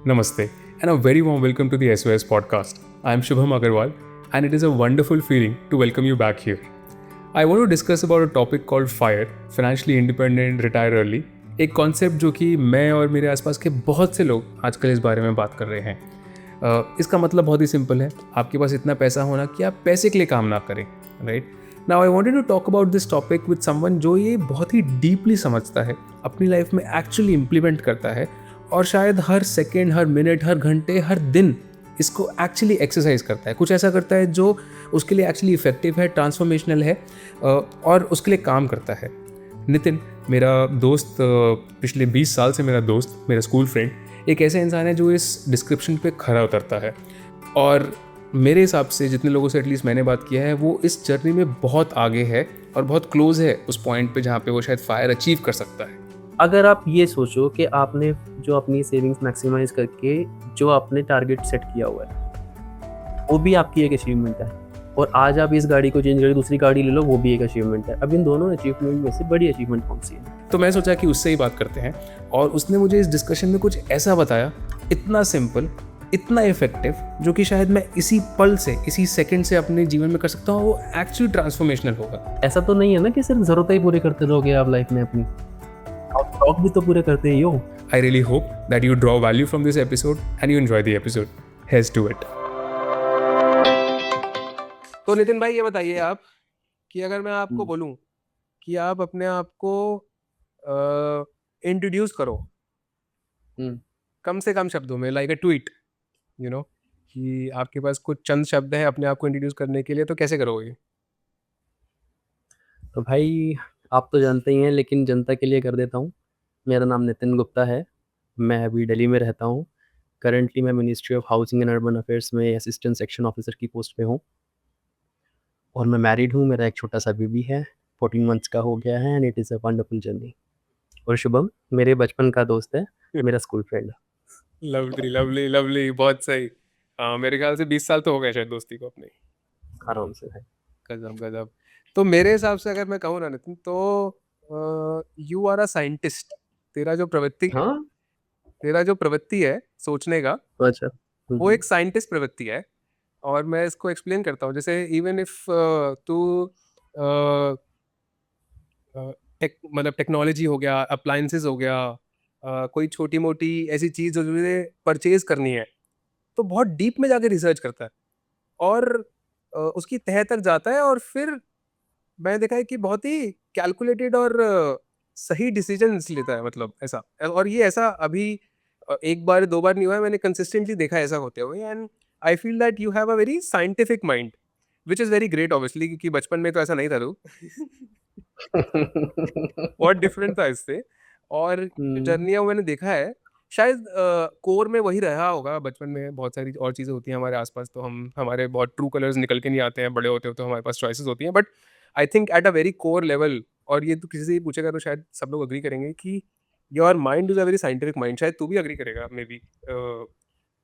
Namaste, and a very warm welcome to the SOS podcast. I am Shubham Agarwal, and it is a wonderful feeling to welcome you back here. I want to discuss about a topic called FIRE, Financially Independent Retire Early, एक concept जो कि मैं और मेरे आसपास के बहुत से लोग आजकल इस बारे में बात कर रहे हैं। इसका मतलब बहुत ही सिंपल है, आपके पास इतना पैसा होना कि आप पैसे के लिए काम ना करें, right? Now I wanted to talk about this topic with someone जो ये बहुत ही डीपली समझता है, अपनी लाइफ में एक्चुअली इम्प्लीमेंट करता है और शायद हर सेकेंड, हर मिनट, हर घंटे, हर दिन इसको एक्चुअली एक्सरसाइज करता है, कुछ ऐसा करता है जो उसके लिए एक्चुअली इफेक्टिव है, ट्रांसफॉर्मेशनल है और उसके लिए काम करता है। नितिन मेरा दोस्त, पिछले 20 साल से मेरा दोस्त, मेरा स्कूल फ्रेंड, एक ऐसा इंसान है जो इस डिस्क्रिप्शन पे खरा उतरता है और मेरे हिसाब से जितने लोगों से एटलीस्ट मैंने बात किया है वो इस जर्नी में बहुत आगे है और बहुत क्लोज है उस पॉइंट पे जहाँ पे वो शायद फायर अचीव कर सकता है। अगर आप ये सोचो कि आपने जो अपनी सेविंग्स मैक्सिमाइज करके जो आपने टारगेट सेट किया हुआ है वो भी आपकी एक अचीवमेंट है, और आज आप इस गाड़ी को चेंज करके दूसरी गाड़ी ले लो, वो भी एक अचीवमेंट है। अब इन दोनों अचीवमेंट में से बड़ी अचीवमेंट कौन सी है? तो मैं सोचा कि उससे ही बात करते हैं और उसने मुझे इस डिस्कशन में कुछ ऐसा बताया, इतना सिंपल, इतना इफेक्टिव, जो कि शायद मैं इसी पल से, इसी सेकंड से अपने जीवन में कर सकता हूँ। वो एक्चुअली ट्रांसफॉर्मेशनल होगा। ऐसा तो नहीं है ना कि सिर्फ ज़रूरतें ही पूरी करते रहोगे आप लाइफ में अपनी, आप शौक भी तो पूरे करते ही हो। I really hope that you draw value from this episode and you enjoy the episode. Here's to it. तो नितिन भाई ये बताइए आप कि अगर मैं आपको बोलूं कि आप अपने आप को इंट्रोड्यूस करो कम से कम शब्दों में, like a tweet, you know, कि आपके पास कुछ चंद शब्द हैं अपने आप को इंट्रोड्यूस करने के लिए, तो कैसे करोगे? तो भाई आप तो जानते ही हैं, लेकिन जनता के लिए कर देता हूँ। मेरा नाम नितिन गुप्ता है, मैं अभी दिल्ली में रहता हूँ। करंटली मैं ministry of housing and urban affairs में असिस्टेंट सेक्शन ऑफिसर की पोस्ट पे हूँ, और मैं मैरिड हूँ। मेरा एक छोटा सा बेबी है, 14 मंथ्स का हो गया है, and it is a wonderful journey. और शुभम मेरे बचपन का दोस्त है, मेरा स्कूल फ्रेंड है। लवली लवली लवली, बहुत सही। मेरे ख्याल से 20 साल तो हो गए शायद दोस्ती को अपने। आराम से है। गजब गजब। तो मेरे हिसाब से अगर मैं कहूँ ना नितिन, तो यू आर अ साइंटिस्ट। तेरा जो प्रवृत्ति है, हाँ, तेरा जो प्रवृत्ति है सोचने का, तो अच्छा। वो एक साइंटिस्ट प्रवृत्ति है। और मैं इसको एक्सप्लेन करता हूँ। जैसे इवन इफ तू मतलब टेक्नोलॉजी हो गया, अप्लायंसेस हो गया, कोई छोटी मोटी ऐसी चीज़ जो तुझे परचेज करनी है, तो बहुत डीप में जाके रिसर्च करता है और उसकी तह तक जाता है और फिर मैंने देखा है कि बहुत ही कैलकुलेटेड और सही डिसीजंस लेता है, मतलब ऐसा। और ये ऐसा अभी एक बार दो बार नहीं हुआ है, मैंने कंसिस्टेंटली देखा है ऐसा होते हुए। And I feel that you have a very scientific mind, which is very great obviously, क्योंकि बचपन में तो ऐसा नहीं था तू। बहुत डिफरेंट था इससे। और जर्नियाँ मैंने देखा है, शायद कोर में वही रहा होगा। बचपन में बहुत सारी और चीज़ें होती हैं हमारे आसपास, तो हम, हमारे बहुत ट्रू कलर्स निकल के नहीं आते हैं। बड़े होते होते हमारे पास चॉइसेस होती हैं, but I think at a very core level, और ये तो किसी से भी पूछेगा तो शायद सब लोग अग्री करेंगे कि your mind is a very scientific mind. शायद तू भी अग्री करेगा मे बी।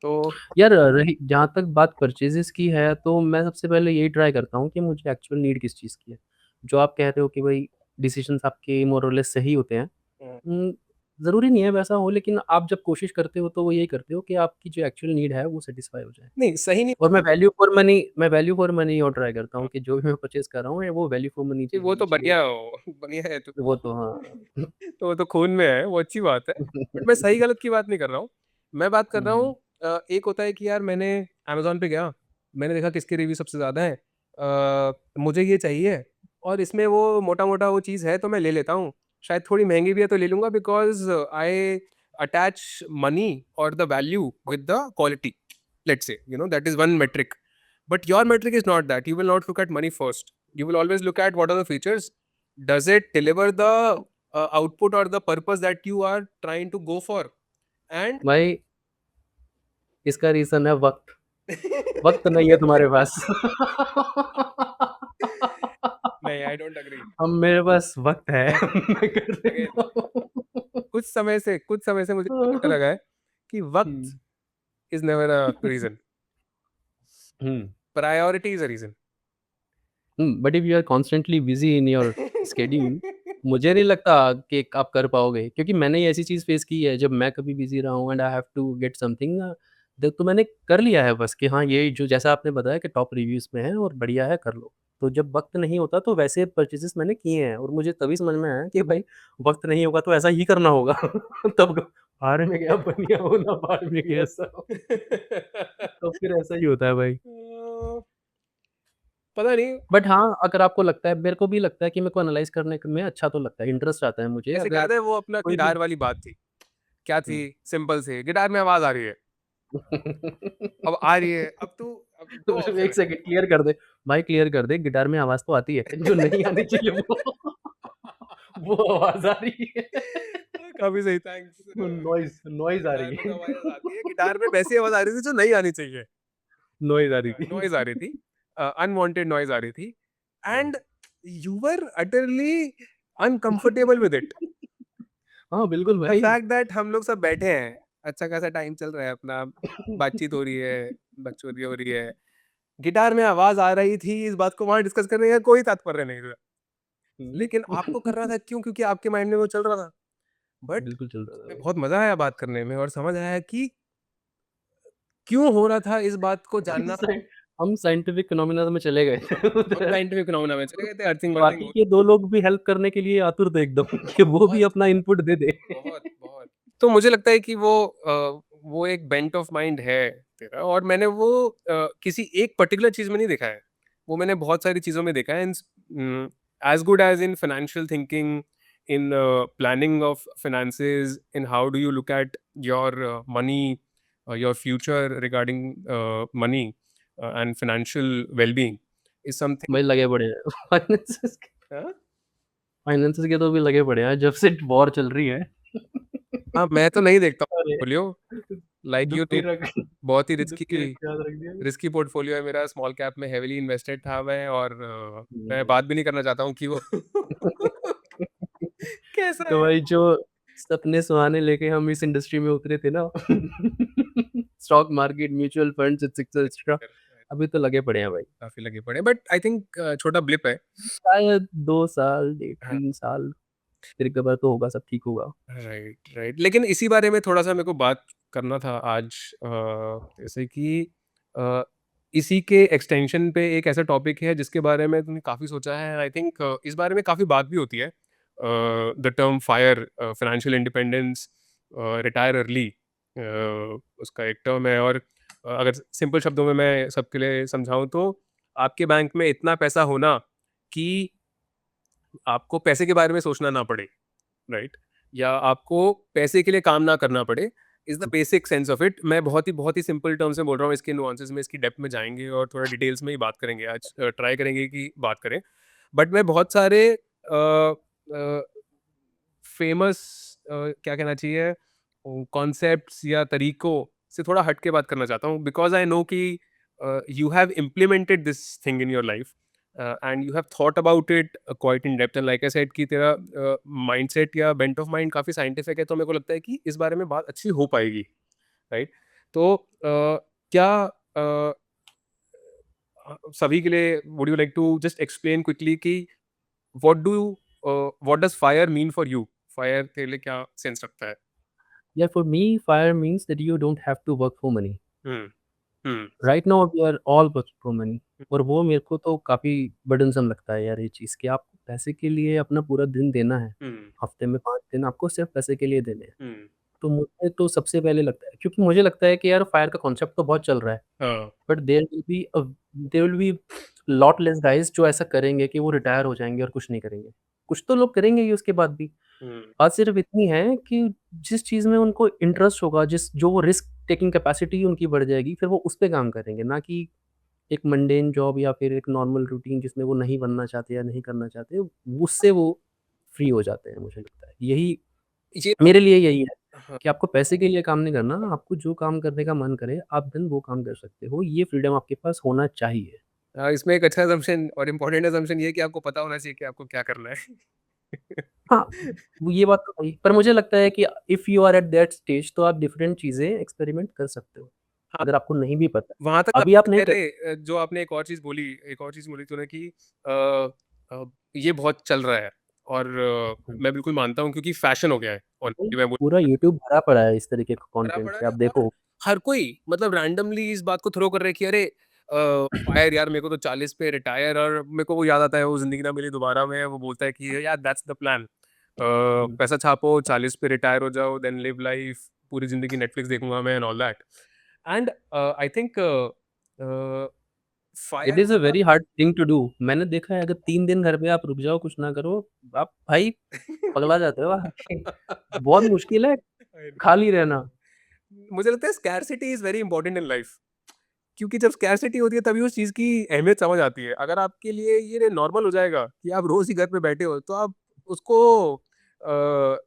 तो यार रही जहाँ तक बात परचेजेस की है, तो मैं सबसे पहले यही ट्राई करता हूँ कि मुझे एक्चुअल नीड किस चीज़ की है। जो आप कह रहे हो कि भाई डिसीजंस आपके मोर और लेस सही होते हैं, ज़रूरी नहीं है वैसा हो, लेकिन आप जब कोशिश करते हो तो वो यही करते हो कि आपकी जो एक्चुअल नीड है वो सेटिस्फाई हो जाए। नहीं, सही नहीं। और मैं वैल्यू फॉर मनी और ट्राई करता हूँ कि जो भी मैं परचेज़ कर रहा हूँ वो वैल्यू फॉर मनी चीज़ वो होनी तो चाहिए। बढ़िया हो, बढ़िया है तू। वो तो हाँ। तो वो तो खून में है, वो अच्छी बात है। बट मैं सही गलत की बात नहीं कर रहा हूँ। मैं बात कर रहा हूँ, एक होता है कि यार मैंने अमेज़न पे गया, मैंने देखा किसके रिव्यू सबसे ज़्यादा हैं, मुझे ये चाहिए और इसमें वो मोटा-मोटा वो चीज़ है तो मैं ले लेता हूँ। शायद थोड़ी महँगी भी है तो ले लूँगा, बिकॉज़ आई अटैच मनी और the value with the quality. Let's say, that is one metric. But your metric is not that. You will not look at money first. You will always look at what are the features. Does it deliver the output or the purpose that you are trying to go for? And भाई इसका reason है वक़्त। वक़्त नहीं है तुम्हारे पास। नहीं, I don't agree. अब मेरे पास वक़्त है। And मैं कर again, देता हूँ। कुछ समय से मुझे पता लगा है कि वक्त हुँ। is never a reason. Hmm, Priority is a reason. But if you are constantly busy in your schedule, मुझे नहीं लगता कि आप कर पाओगे, क्योंकि मैंने ये ऐसी चीज़ फेस की है जब मैं कभी बिज़ी रहा हूँ and I have to get something तो मैंने कर लिया है बस कि हाँ, ये जो जैसा आपने बताया कि टॉप रिव्यूज़ में है और बढ़िया है, कर लो। तो जब वक़्त नहीं होता तो वैसे परचेज़ेज़ मैंने किए हैं और मुझे तभी समझ में आया कि भाई वक़्त नहीं होगा तो ऐसा ही करना होगा। तब भाड़ में गया बनिया हो ना भाड़ में गया सो। तो फिर ऐसा ही होता है भाई। पता नहीं। बट हाँ, अगर आपको लगता है, मेरे को भी लगता है कि मेरे को एनालाइज़ करने में अच्छा तो लगता है, इंटरेस्ट आता है मुझे जैसे अगर याद है वो अपना कोई भी गिटार वाली बात थी, क्या थी? हुँ। सिंपल सी, गिटार में आवाज़ आ रही है, अब आ रही है, अब 2 तो ऑप्शन 1 है। सेकंड क्लियर कर दे, भाई क्लियर कर दे, गिटार में आवाज़ तो आती है, जो नहीं आनी चाहिए वो आवाज़ आ रही है। काफ़ी सही, थैंक्स। वो नॉइज़ आ गिटार रही में तो है। आवाज़ आती है, गिटार में वैसी आवाज़ आ रही थी जो नहीं आनी चाहिए। नॉइज़ आ रही थी। नॉइज़ आ रही थी, अनवांटेड नॉइज़ आ रही थी हुँ। And you were utterly uncomfortable with it. हाँ, बिल्कुल द भाई। फैक्ट दैट हम लोग सब बैठे हैं, अच्छा खासा टाइम चल रहा है अपना, बातचीत हो रही है, बकचोदी हो रही है, गिटार में आवाज़ आ रही थी, इस बात को वहाँ डिस्कस करने का कोई तात्पर्य नहीं था। हुँ। लेकिन आपको करना था क्यों? क्योंकि आपके माइंड में वो चल रहा था। बट बिल्कुल चल रहा था उसमें भाई। बहुत मज़ा आया बात करने में और समझ आया कि क्यों हो रहा था, इस बात को हम जानना। साइ हम साइंटिफिक फिनोमेना में चले गए थे हम उधर। साइंटिफिक फिनोमेना में चले गए थे, अर्थिंग-वर्थिंग बाकी हो के 2 लोग भी हेल्प करने के लिए आतुर थे एकदम कि वो भी बहुत, अपना इनपुट दे दें। बहुत। तो मुझे लगता है कि वो एक बेंट ऑफ माइंड है तेरा, और मैंने वो किसी एक पर्टिकुलर चीज़ में नहीं देखा है। वो मैंने बहुत सारी चीज़ों में देखा है, as good as in financial thinking, in planning of finances, in how do you look at your money, your future regarding money and financial well-being is something. भाई लगे पड़े हैं फाइनेंसेस के हाँ? फाइनेंसेस के तो भी लगे पड़े हैं जब से वॉर चल रही है। हाँ, मैं तो नहीं देखता हूँ अरे! पोर्टफोलियो, लाइक यू दुखी नो, रख बहुत ही दुखी रख के याद रख दिया। रिस्की पोर्टफोलियो है मेरा, स्मॉल कैप में हेवीली इन्वेस्टेड था मैं, और मैं हुँ। बात भी नहीं करना चाहता हूँ कि वो कैसा तो है। भाई जो सपने सुहाने लेके हम इस इंडस्ट्री में उतरे थे ना stock market, mutual funds etcetera अभी तो लगे पड़े हैं भाई। काफ़ी लगे पड़े हैं, बट आई थिंक छोटा ब्लिप है। शायद 2 साल, डेढ़ हाँ, 3 साल फिर रिकवर तो होगा, सब ठीक होगा। राइट। लेकिन इसी बारे में थोड़ा-सा मेरे को बात करना था आज, जैसे कि अ, इसी के एक्सटेंशन पे एक ऐसा टॉपिक है जिसके बारे में तुमने काफ़ी सोचा है, आई थिंक इस बारे में काफ़ी बात भी होती है। The term fire, financial independence, retire early, उसका एक टर्म है, और अगर सिंपल शब्दों में मैं सबके लिए समझाऊँ तो आपके बैंक में इतना पैसा होना कि आपको पैसे के बारे में सोचना ना पड़े, राइट? या आपको पैसे के लिए काम ना करना पड़े, is the basic sense of it. मैं बहुत ही सिंपल टर्म्स में बोल रहा हूँ, इसके नुआंसेस में, इसकी डेप्थ में जाएँगे और थोड़ा डिटेल्स में ही बात करेंगे आज, ट्राई करेंगे कि बात करें। बट मैं बहुत सारे फेमस, क्या कहना चाहिए, कॉन्सेप्ट्स या तरीकों से थोड़ा हट के बात करना चाहता हूँ, बिकॉज़ आई नो कि you have implemented this thing in your life, and you have thought about it quite in depth, and like I said कि तेरा माइंडसेट या बेंट ऑफ माइंड काफ़ी साइंटिफिक है, तो मेरे को लगता है कि इस बारे में बात अच्छी हो पाएगी, राइट? तो क्या सभी के लिए would you like to just explain quickly कि what do what does fire mean for you? Fire तेरे लिए क्या सेंस रखता है? Yeah, for me, fire means that you don't have to work for money. Hmm, hmm, right now we are all work for money और वो मेरे को तो काफ़ी बर्डनसम लगता है यार ये चीज़ कि आपको पैसे के लिए अपना पूरा दिन देना है। हुँ, हफ्ते में 5 दिन आपको सिर्फ़ पैसे के लिए देने हैं। हुँ, तो मुझे तो सबसे पहले लगता है क्योंकि मुझे लगता है कि यार फायर का कॉन्सेप्ट तो बहुत चल रहा है। हाँ, but there will be lot less guys जो ऐसा करेंगे कि वो रिटायर हो जाएँगे और कुछ नहीं करेंगे। कुछ तो लोग करेंगे ही उसके बाद भी। हुँ, बात सिर्फ़ इतनी है कि जिस चीज़ में उनको इंटरेस्ट होगा, जो वो रिस्क टेकिंग कैपेसिटी उनकी बढ़ जाएगी, फिर वो उस पे काम करेंगे, ना कि एक मंडेन जॉब या फिर एक नॉर्मल रूटीन जिसमें वो नहीं बनना चाहते या नहीं करना चाहते, उससे वो फ्री हो जाते हैं, मुझे लगता है। यही ये मेरे लिए यही है हाँ, कि आपको पैसे के लिए काम नहीं करना, आपको जो काम करने का मन करे, आप देन वो काम कर सकते हो। ये फ्रीडम आपके पास होना चाहिए। इसमें एक अच्छा असम्पशन और इम्पोर्टेंट असम्पशन ये है कि आपको पता होना चाहिए कि आपको क्या करना है। हाँ, वो ये बात तो है ही, पर मुझे लगता है कि if you are at that stage तो आप डिफरेंट चीज़ें एक्सपेरिमेंट कर सकते हो, हाँ, अगर आपको नहीं भी पता। वहाँ तक अभी आप नहीं कर पहले जो आपने एक और चीज़ बोली तूने कि अ ये बहुत चल रहा है, और हुँ। मैं बिल्कुल मानता हूँ क्योंकि फैशन हो गया है और वही मैं पूरा यूट्यूब भरा पड़ा है इस तरीके का भरा कंटेंट पड़ा से, है आप और देखो। हर कोई मतलब रैंडमली इस बात को थ्रो कर रहा है कि अरे फायर यार मेरे को तो 40 पे रिटायर और मेरे को वो याद आता है वो ज़िंदगी ना मिली दोबारा में वो बोलता है कि यार दैट्स द प्लान हुँ। पैसा छापो 40 पे रिटायर हो जाओ देन लिव लाइफ पूरी ज़िंदगी नेटफ्लिक्स देखूँगा मैं and all that and I think it fire is a very hard thing to do. मैंने देखा है अगर 3 दिन घर पे आप रुक जाओ, कुछ ना करो, आप भाई पगला जाते हो आके। बहुत मुश्किल है आई नो खाली रहना। मुझे लगता है scarcity is very important in life क्योंकि जब स्कैरसिटी होती है तभी उस चीज़ की अहमियत समझ आती है। अगर आपके लिए ये नॉर्मल हो जाएगा कि आप रोज़ ही घर पे बैठे हो, तो आप उसको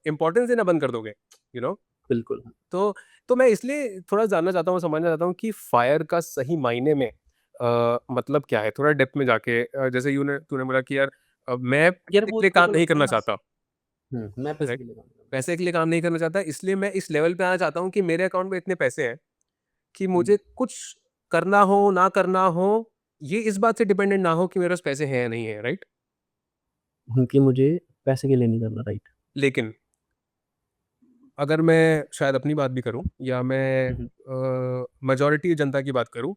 इम्पोर्टेंस देना बंद कर दोगे, यू नो? बिल्कुल। तो तो मैं इसलिए थोड़ा जानना चाहता हूँ, समझना चाहता हूँ कि फायर का सही मायने में मतलब क्या है? थोड़ा डेप्थ में जाके जैसे तूने बोला कि यार मैं यार पैसे वो के लिए मेरे काम को नहीं लगता है करना ना। चाहता, मैं पैसे राइट? के लिए काम कर रहा हूँ। पैसे के लिए काम नहीं करना चाहता, इसलिए मैं इस लेवल पे आना चाहता हूँ कि मेरे अकाउंट में इतने पैसे हैं कि हुँ, मुझे कुछ करना हो, ना करना हो, ये इस बात से डिपेंडेंट ना हो कि मेरे पास पैसे हैं या नहीं है, राइट? कि मुझे पैसे के लिए नहीं करना, राइट। लेकिन अगर मैं शायद अपनी बात भी करूँ या मैं हुँ, हुँ, मेजॉरिटी जनता की बात करूँ,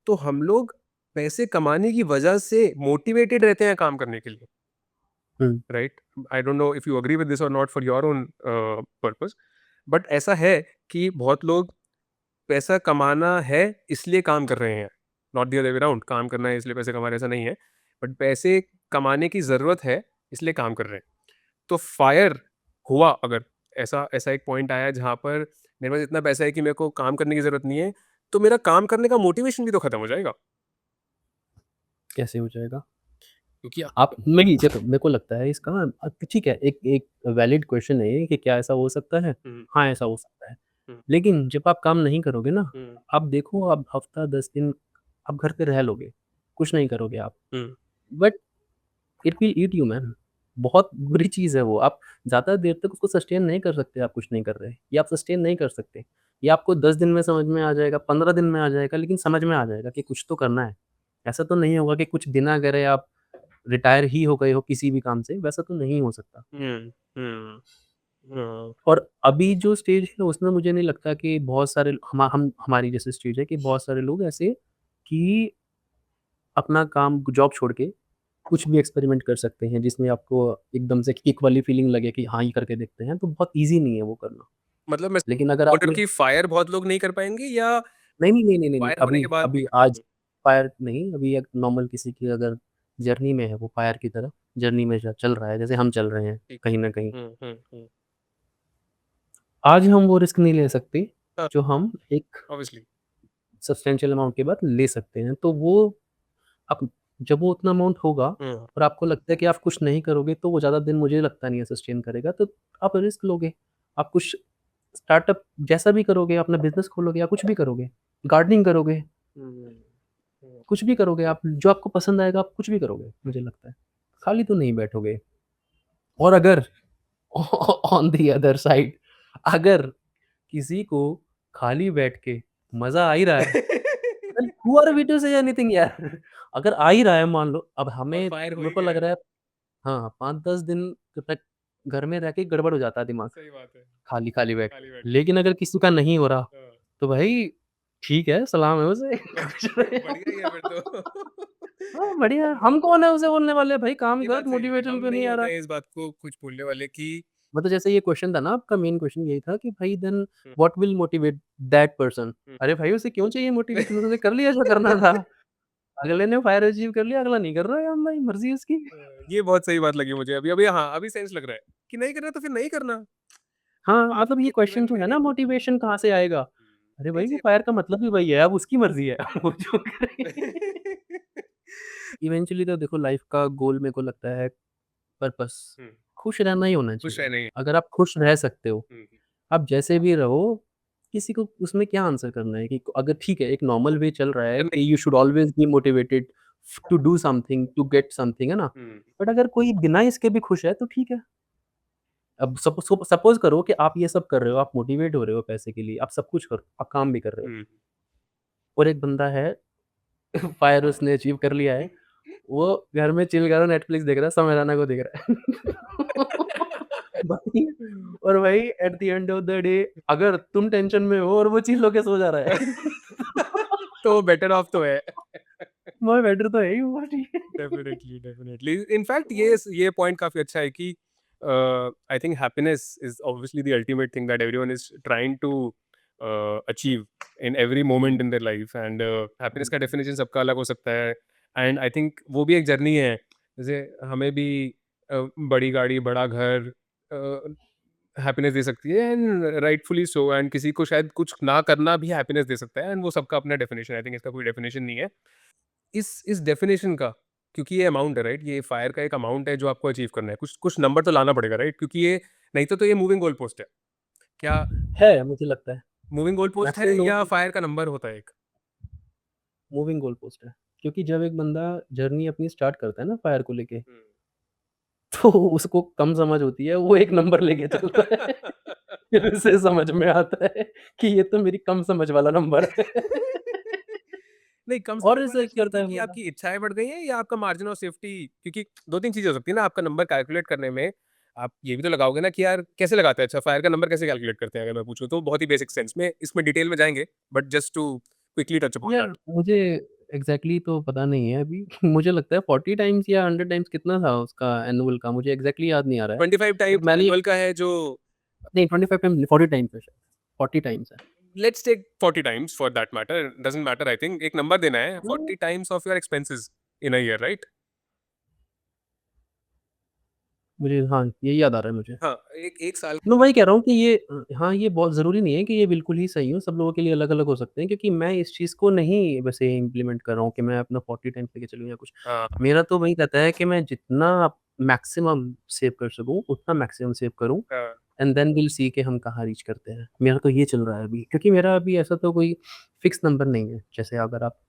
तो हम लोग पैसे कमाने की वजह से मोटिवेटेड रहते हैं काम करने के लिए, hmm, right? I don't know if you agree with this or not for your own purpose, but ऐसा है कि बहुत लोग पैसा कमाना है इसलिए काम कर रहे हैं, not the other way around काम करना है इसलिए पैसे कमा रहे हैं ऐसा नहीं है, बट पैसे कमाने की ज़रूरत है इसलिए काम कर रहे हैं। तो फायर हुआ अगर ऐसा ऐसा एक पॉइंट आया जहाँ पर मेरे पास इतना पैसा है कि मेरे को काम करने की ज़रूरत नहीं है, तो मेरा काम करने का मोटिवेशन भी तो खत्म हो जाएगा। कैसे हो जाएगा? क्योंकि आप नहीं देखो मेरे को लगता है इसका ठीक है, एक एक वैलिड क्वेश्चन है ये कि क्या ऐसा हो सकता है? हुँ, हाँ, ऐसा हो सकता है। हुँ, लेकिन जब आप काम नहीं करोगे ना, हुँ, आप देखो आप हफ़्ता 10 दिन आप घर पे रह लोगे, कुछ नहीं करोगे आप, hmm, but it will eat you man. बहुत बुरी चीज़ है वो, आप ज़्यादा देर तक उसको सस्टेन नहीं कर सकते आप कुछ नहीं कर रहे, ये आप सस्टेन नहीं कर सकते। ये आपको 10 दिन में समझ में आ जाएगा, 15 दिन में आ जाएगा, लेकिन समझ में आ जाएगा कि कुछ तो करना है। ऐसा तो नहीं होगा कि कुछ बिना करे आप रिटायर ही हो गए हो किसी भी काम से, वैसा तो नहीं हो सकता। हुँ, हुँ, हाँ, और अभी जो स्टेज है उसमें मुझे नहीं लगता कि बहुत सारे हम हमारी जैसे स्टेज है कि बहुत सारे लोग ऐसे कि अपना काम जॉब छोड़ के कुछ भी एक्सपेरिमेंट कर सकते हैं जिसमें आपको एकदम से किक वाली फीलिंग लगे कि हाँ, ये करके देखते हैं, तो बहुत ईज़ी नहीं है वो करना। मतलब मैं लेकिन अगर बोल रहा हूँ आपने कि फायर बहुत लोग नहीं कर पाएँगे या नहीं, नहीं, नहीं, नहीं, नहीं, नहीं, फायर होने अभी के बाद भी अभी आज हुँ, फायर नहीं, अभी एक नॉर्मल किसी की अगर जर्नी में है वो फायर की तरफ जर्नी में चल रहा है, जैसे हम चल रहे हैं ठीक। कहीं न कहीं। हुँ, हुँ, हुँ, आज हम वो रिस्क नहीं ले सकते, हाँ, जो हम एक ऑब्वियसली। सब्सटेंशियल अमाउंट के बाद ले सकते हैं। तो वो आप जब वो उतना अमाउंट होगा हुँ, और आपको लगता है कि आप कुछ नहीं करोगे तो वो ज़्यादा दिन मुझे लगता नहीं है सस्टेन करेगा, तो आप रिस्क लोगे। आप कुछ स्टार्टअप जैसा भी करोगे, अपना बिज़नेस खोलोगे या कुछ भी करोगे, गार्डनिंग करोगे, हुँ, हुँ, कुछ भी करोगे आप जो आपको पसंद आएगा आप कुछ भी करोगे, मुझे लगता है। खाली तो नहीं बैठोगे। और अगर ऑन द अदर साइड अगर किसी को खाली बैठ के मज़ा आ ही रहा है, then who are we to say anything यार। अगर आ ही रहा है मान लो, अब और हमें फायर हो मेरे ही को गया लग है। रहा है हाँ, 5-10 दिन तक घर में रह के गड़बड़ हो जाता है दिमाग, सही बात है, खाली-खाली बैठ खाली के। बैठ के। लेकिन अगर किसी का नहीं हो रहा, हाँ, तो भाई ठीक है, सलाम है उसे कुछ नहीं बढ़िया ही है फिर होगा। तो। हाँ, बढ़िया है। हम कौन है उसे बोलने वाले भाई काम ये कर, बात सही है, मोटिवेशन हम क्यों नहीं नहीं आ होते रहा? हैं इस बात को कुछ बोलने वाले कि मतलब जैसे ये क्वेश्चन था ना आपका मेन क्वेश्चन यही था कि भाई then hmm, what will motivate that person? Hmm. अरे भाई उसे क्यों चाहिए मोटिवेशन? उसने कर लिया जो करना था। अगले ने फायर अचीव कर लिया, अगला नहीं कर रहा है, हम भाई मर्ज़ी है उसकी। ये बहुत सही बात लगी मुझे अभी अभी हाँ, अभी सेंस लग रहा है कि नहीं करना तो फिर नहीं करना। हाँ, मतलब ये आपके क्वेश्चन जीवन जो है में ना मोटिवेशन कहाँ से आएगा? अरे नहीं भाई वो चाहिए फायर का मतलब ही वही है, अब उसकी मर्ज़ी है, वो जो करे। इवेंचुअली तो देखो लाइफ़ का गोल मेरे को लगता है पर्पस, हुँ, खुश रहना ही होना खुश चाहिए। रहना ही है। अगर आप खुश रह सकते हो, हुँ, आप जैसे भी रहो, किसी को उसमें क्या आंसर करना है कि अगर ठीक है, एक नॉर्मल वे चल रहा है नहीं कि you should always be motivated to do something, to get something, है ना? हुँ, बट अगर कोई बिना इसके भी खुश है, तो ठीक है। अब सपोज़ करो कि आप ये सब कर रहे हो, आप मोटिवेट हो रहे हो पैसे के लिए, आप सब कुछ कर आप काम भी कर रहे हो हुँ, और एक बंदा है फायर उसने अचीव कर लिया है, वो घर में चिल कर रहा है, नेटफ्लिक्स देख रहा है, समय रैना को देख रहा है। भाई और भाई at the end of the day अगर तुम टेंशन में हो और वो चिल होके सो जा रहा है तो बेटर ऑफ तो है। मैं बेटर तो है ही वो, ठीक है। डेफिनेटली इनफैक्ट ये पॉइंट काफी अच्छा है कि I think happiness is obviously the ultimate thing that everyone is trying to achieve in every moment in their life, and happiness का डेफिनेशन सबका अलग हो सकता है। एंड आई थिंक वो भी एक जर्नी है। जैसे हमें भी बड़ी गाड़ी, बड़ा घर हैप्पीनेस दे सकती है, एंड राइटफुली सो, एंड किसी को शायद कुछ ना करना भी हैप्पीनेस दे सकता है, एंड वो सबका अपना डेफिनेशन। आई थिंक इसका कोई डेफिनेशन नहीं है इस डेफिनेशन का, क्योंकि ये अमाउंट है, राइट? ये फायर का एक अमाउंट है जो आपको अचीव करना है, कुछ कुछ नंबर तो लाना पड़ेगा, राइट? क्योंकि ये नहीं तो ये मूविंग गोल पोस्ट है। क्या है मुझे लगता है मूविंग गोल पोस्ट है मैक्सिमम लोगों या की फायर का नंबर होता है एक? मूविंग गोल पोस्ट है, क्योंकि जब एक बंदा जर्नी अपनी स्टार्ट करता है ना फायर को लेके, तो उसको कम समझ होती है, वो एक नंबर लेके चलता है। फिर उसे समझ में आता है कि ये तो मेरी कम समझ वाला नंबर है। नहीं, कम और समझ ऐसा वाला क्या करता इसलिए है कि बंदा? आपकी इच्छाएं बढ़ गई हैं या आपका मार्जिन ऑफ सेफ्टी? क्योंकि दो तीन चीजें हो सकती है ना आपका नंबर कैलकुलेट करने में। आप ये भी तो लगाओगे ना कि यार कैसे लगाते हैं, अच्छा फायर का नंबर कैसे कैलकुलेट करते हैं, अगर मैं पूछूं तो बहुत ही बेसिक सेंस में, इसमें डिटेल में जाएंगे, but just to quickly touch upon यार दैट। मुझे एग्ज़ैक्टली तो पता नहीं है अभी। मुझे लगता है 40 टाइम्स या 100 टाइम्स कितना था उसका एनुअल का, मुझे एग्ज़ैक्टली याद नहीं आ रहा है। 25 बट टाइम्स मैंने एनुअल का है जो, नहीं 25 टाइम्स 40 टाइम्स है शायद, 40 टाइम्स है। Let's take 40 times for that matter, doesn't matter. I think एक नंबर देना है, हुँ। 40 times of your expenses in a year, right? मुझे हाँ, यही याद आ रहा है मुझे। हाँ, एक एक साल मैं वही कह रहा हूँ कि ये हाँ, ये बहुत ज़रूरी नहीं है कि ये बिल्कुल ही सही हो, सब लोगों के लिए अलग-अलग हो सकते हैं, क्योंकि मैं इस चीज़ को नहीं वैसे इम्प्लीमेंट कर रहा हूँ कि मैं अपना 40 टाइम्स लेके चलूँ या कुछ। हाँ, मेरा तो वही रहता है कि मैं जितना मैक्सिमम सेव कर सकूँ, उतना मैक्सिमम सेव करूँ हाँ, एंड देन विल सी कि हम कहाँ रीच करते हैं। मेरा तो ये चल रहा है अभी, क्योंकि मेरा अभी ऐसा तो कोई फिक्स नंबर नहीं है, जैसे अगर आप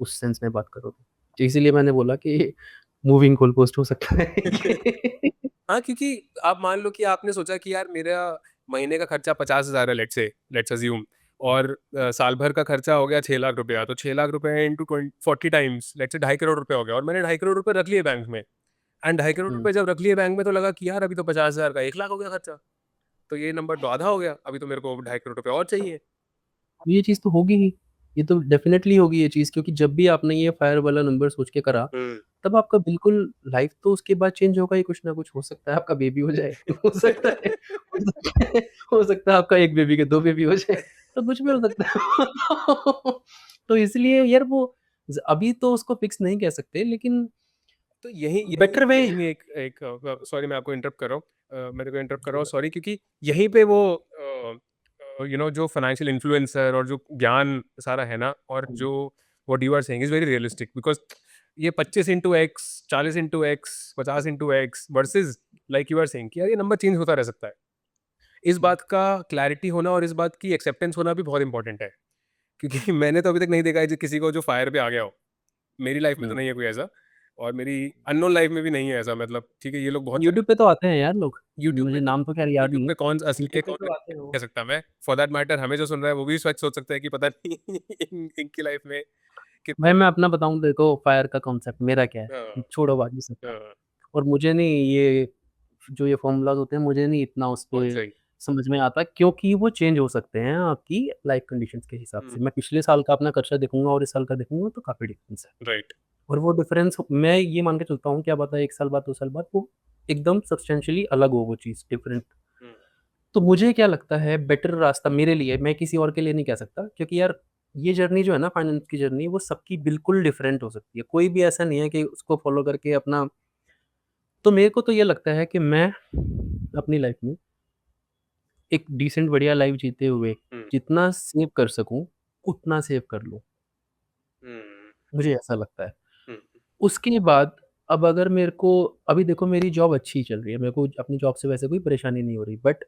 उस सेंस में बात करो तो। तो इसीलिए मैंने बोला कि मूविंग गोल पोस्ट हो सकता है। हाँ, क्योंकि आप मान लो कि आपने सोचा कि यार मेरा महीने का खर्चा 50,000 है, लेट्स अज्यूम, और साल भर का खर्चा हो गया 6 लाख रुपया, तो 6 लाख रुपए into 40 times let's say 2.5 crore रुपए हो गया, और मैंने 2.5 करोड़ रुपए रख लिए बैंक में। एंड 2.5 करोड़ हुँ, रुपए जब रख लिए बैंक में, तो लगा कि यार अभी तो 50,000 का 1 लाख हो गया खर्चा, तो ये नंबर तो आधा हो गया, अभी तो मेरे को 2.5 करोड़ रुपए और चाहिए। ये चीज़ तो होगी ही। ये तो डेफ़िनेटली होगी ये चीज़, क्योंकि जब भी आपने ये फायर वाला नंबर सोच के करा, हम्म। तब आपका बिल्कुल लाइफ़ तो उसके बाद चेंज होगा ही कुछ ना कुछ। हो सकता है आपका बेबी हो जाए, हो सकता है हो सकता है हो सकता है आपका 1 बेबी के 2 बेबी हो जाए, तो कुछ भी हो सकता है। तो इसलिए यार वो अभी तो उसको फिक्स नहीं कह सकते, लेकिन तो यही यही बेटर वे यही एक एक सॉरी मैं आपको इंटरप्ट कर रहा हूँ, मेरे को इंटरप्ट कर रहा हूँ, सॉरी, क्योंकि यहीं पे वो जो फाइनेंशियल इन्फ्लुएंसर और जो ज्ञान सारा है ना, और हुँ, जो what you are saying is very realistic, because ये 25 into x, 40 into x, 50 into x versus, like you are saying कि यार ये नंबर चेंज होता रह सकता है। इस बात का क्लैरिटी होना और इस बात की एक्सेप्टेंस होना भी बहुत इंपॉर्टेंट है, क्योंकि मैंने तो अभी तक नहीं देखा है किसी को जो फायर पे आ गया हो। मेरी लाइफ में तो हुँ। नहीं है कोई ऐसा, और मेरी अननोन लाइफ में भी नहीं है ऐसा, मतलब ठीक है, ये लोग बहुत सारे यूट्यूब पे तो आते हैं यार लोग। यूट्यूब पे मुझे नाम तो ख़ैर याद यूट्यूब नहीं है। पे कौन असली है यूट्यूब पे कौन तो आते नहीं हैं वो। कह सकता मैं, फॉर दैट मैटर हमें जो सुन रहा है वो भी शायद सोच सकता है कि पता नहीं इनकी लाइफ में भाई कितने। मैं अपना बताऊँ देखो फायर का कॉन्सेप्ट मेरा क्या है, हाँ, छोड़ो बाकी सबका। हाँ, और मुझे नहीं ये जो ये फ़ॉर्मूलाज़ होते हैं, मुझे नहीं इतना उस बहुत पे सही। समझ में आता, क्योंकि वो चेंज हो सकते हैं आपकी लाइफ़ कंडीशंस के हिसाब हम्म, से। मैं पिछले साल का अपना खर्चा देखूँगा और इस साल का देखूँगा तो काफ़ी डिफ़रेंस है। राइट। और वो डिफ़रेंस मैं ये मान के चलता हूँ, क्या पता 1 साल बाद, 2 साल बाद वो एकदम सब्सटेंशियली अलग हो वो चीज़, डिफ़रेंट। हम्म, तो मुझे क्या लगता है बेटर रास्ता मेरे लिए, मैं किसी और के लिए नहीं कह सकता, क्योंकि यार ये जर्नी जो है ना फाइनेंस की जर्नी, वो सबकी बिल्कुल डिफरेंट हो सकती है। कोई भी ऐसा नहीं है कि उसको फ़ॉलो करके अपना, तो मेरे को तो ये लगता है कि मैं अपनी लाइफ़ में एक डिसेंट बढ़िया लाइफ़ जीते हुए हम्म, जितना सेव कर सकूँ, उतना सेव कर लूँ। हम्म, मुझे ऐसा लगता है। हम्म, उसके बाद अब अगर मेरे को अभी देखो मेरी जॉब अच्छी चल रही है, मेरे को अपनी जॉब से वैसे कोई परेशानी नहीं हो रही, बट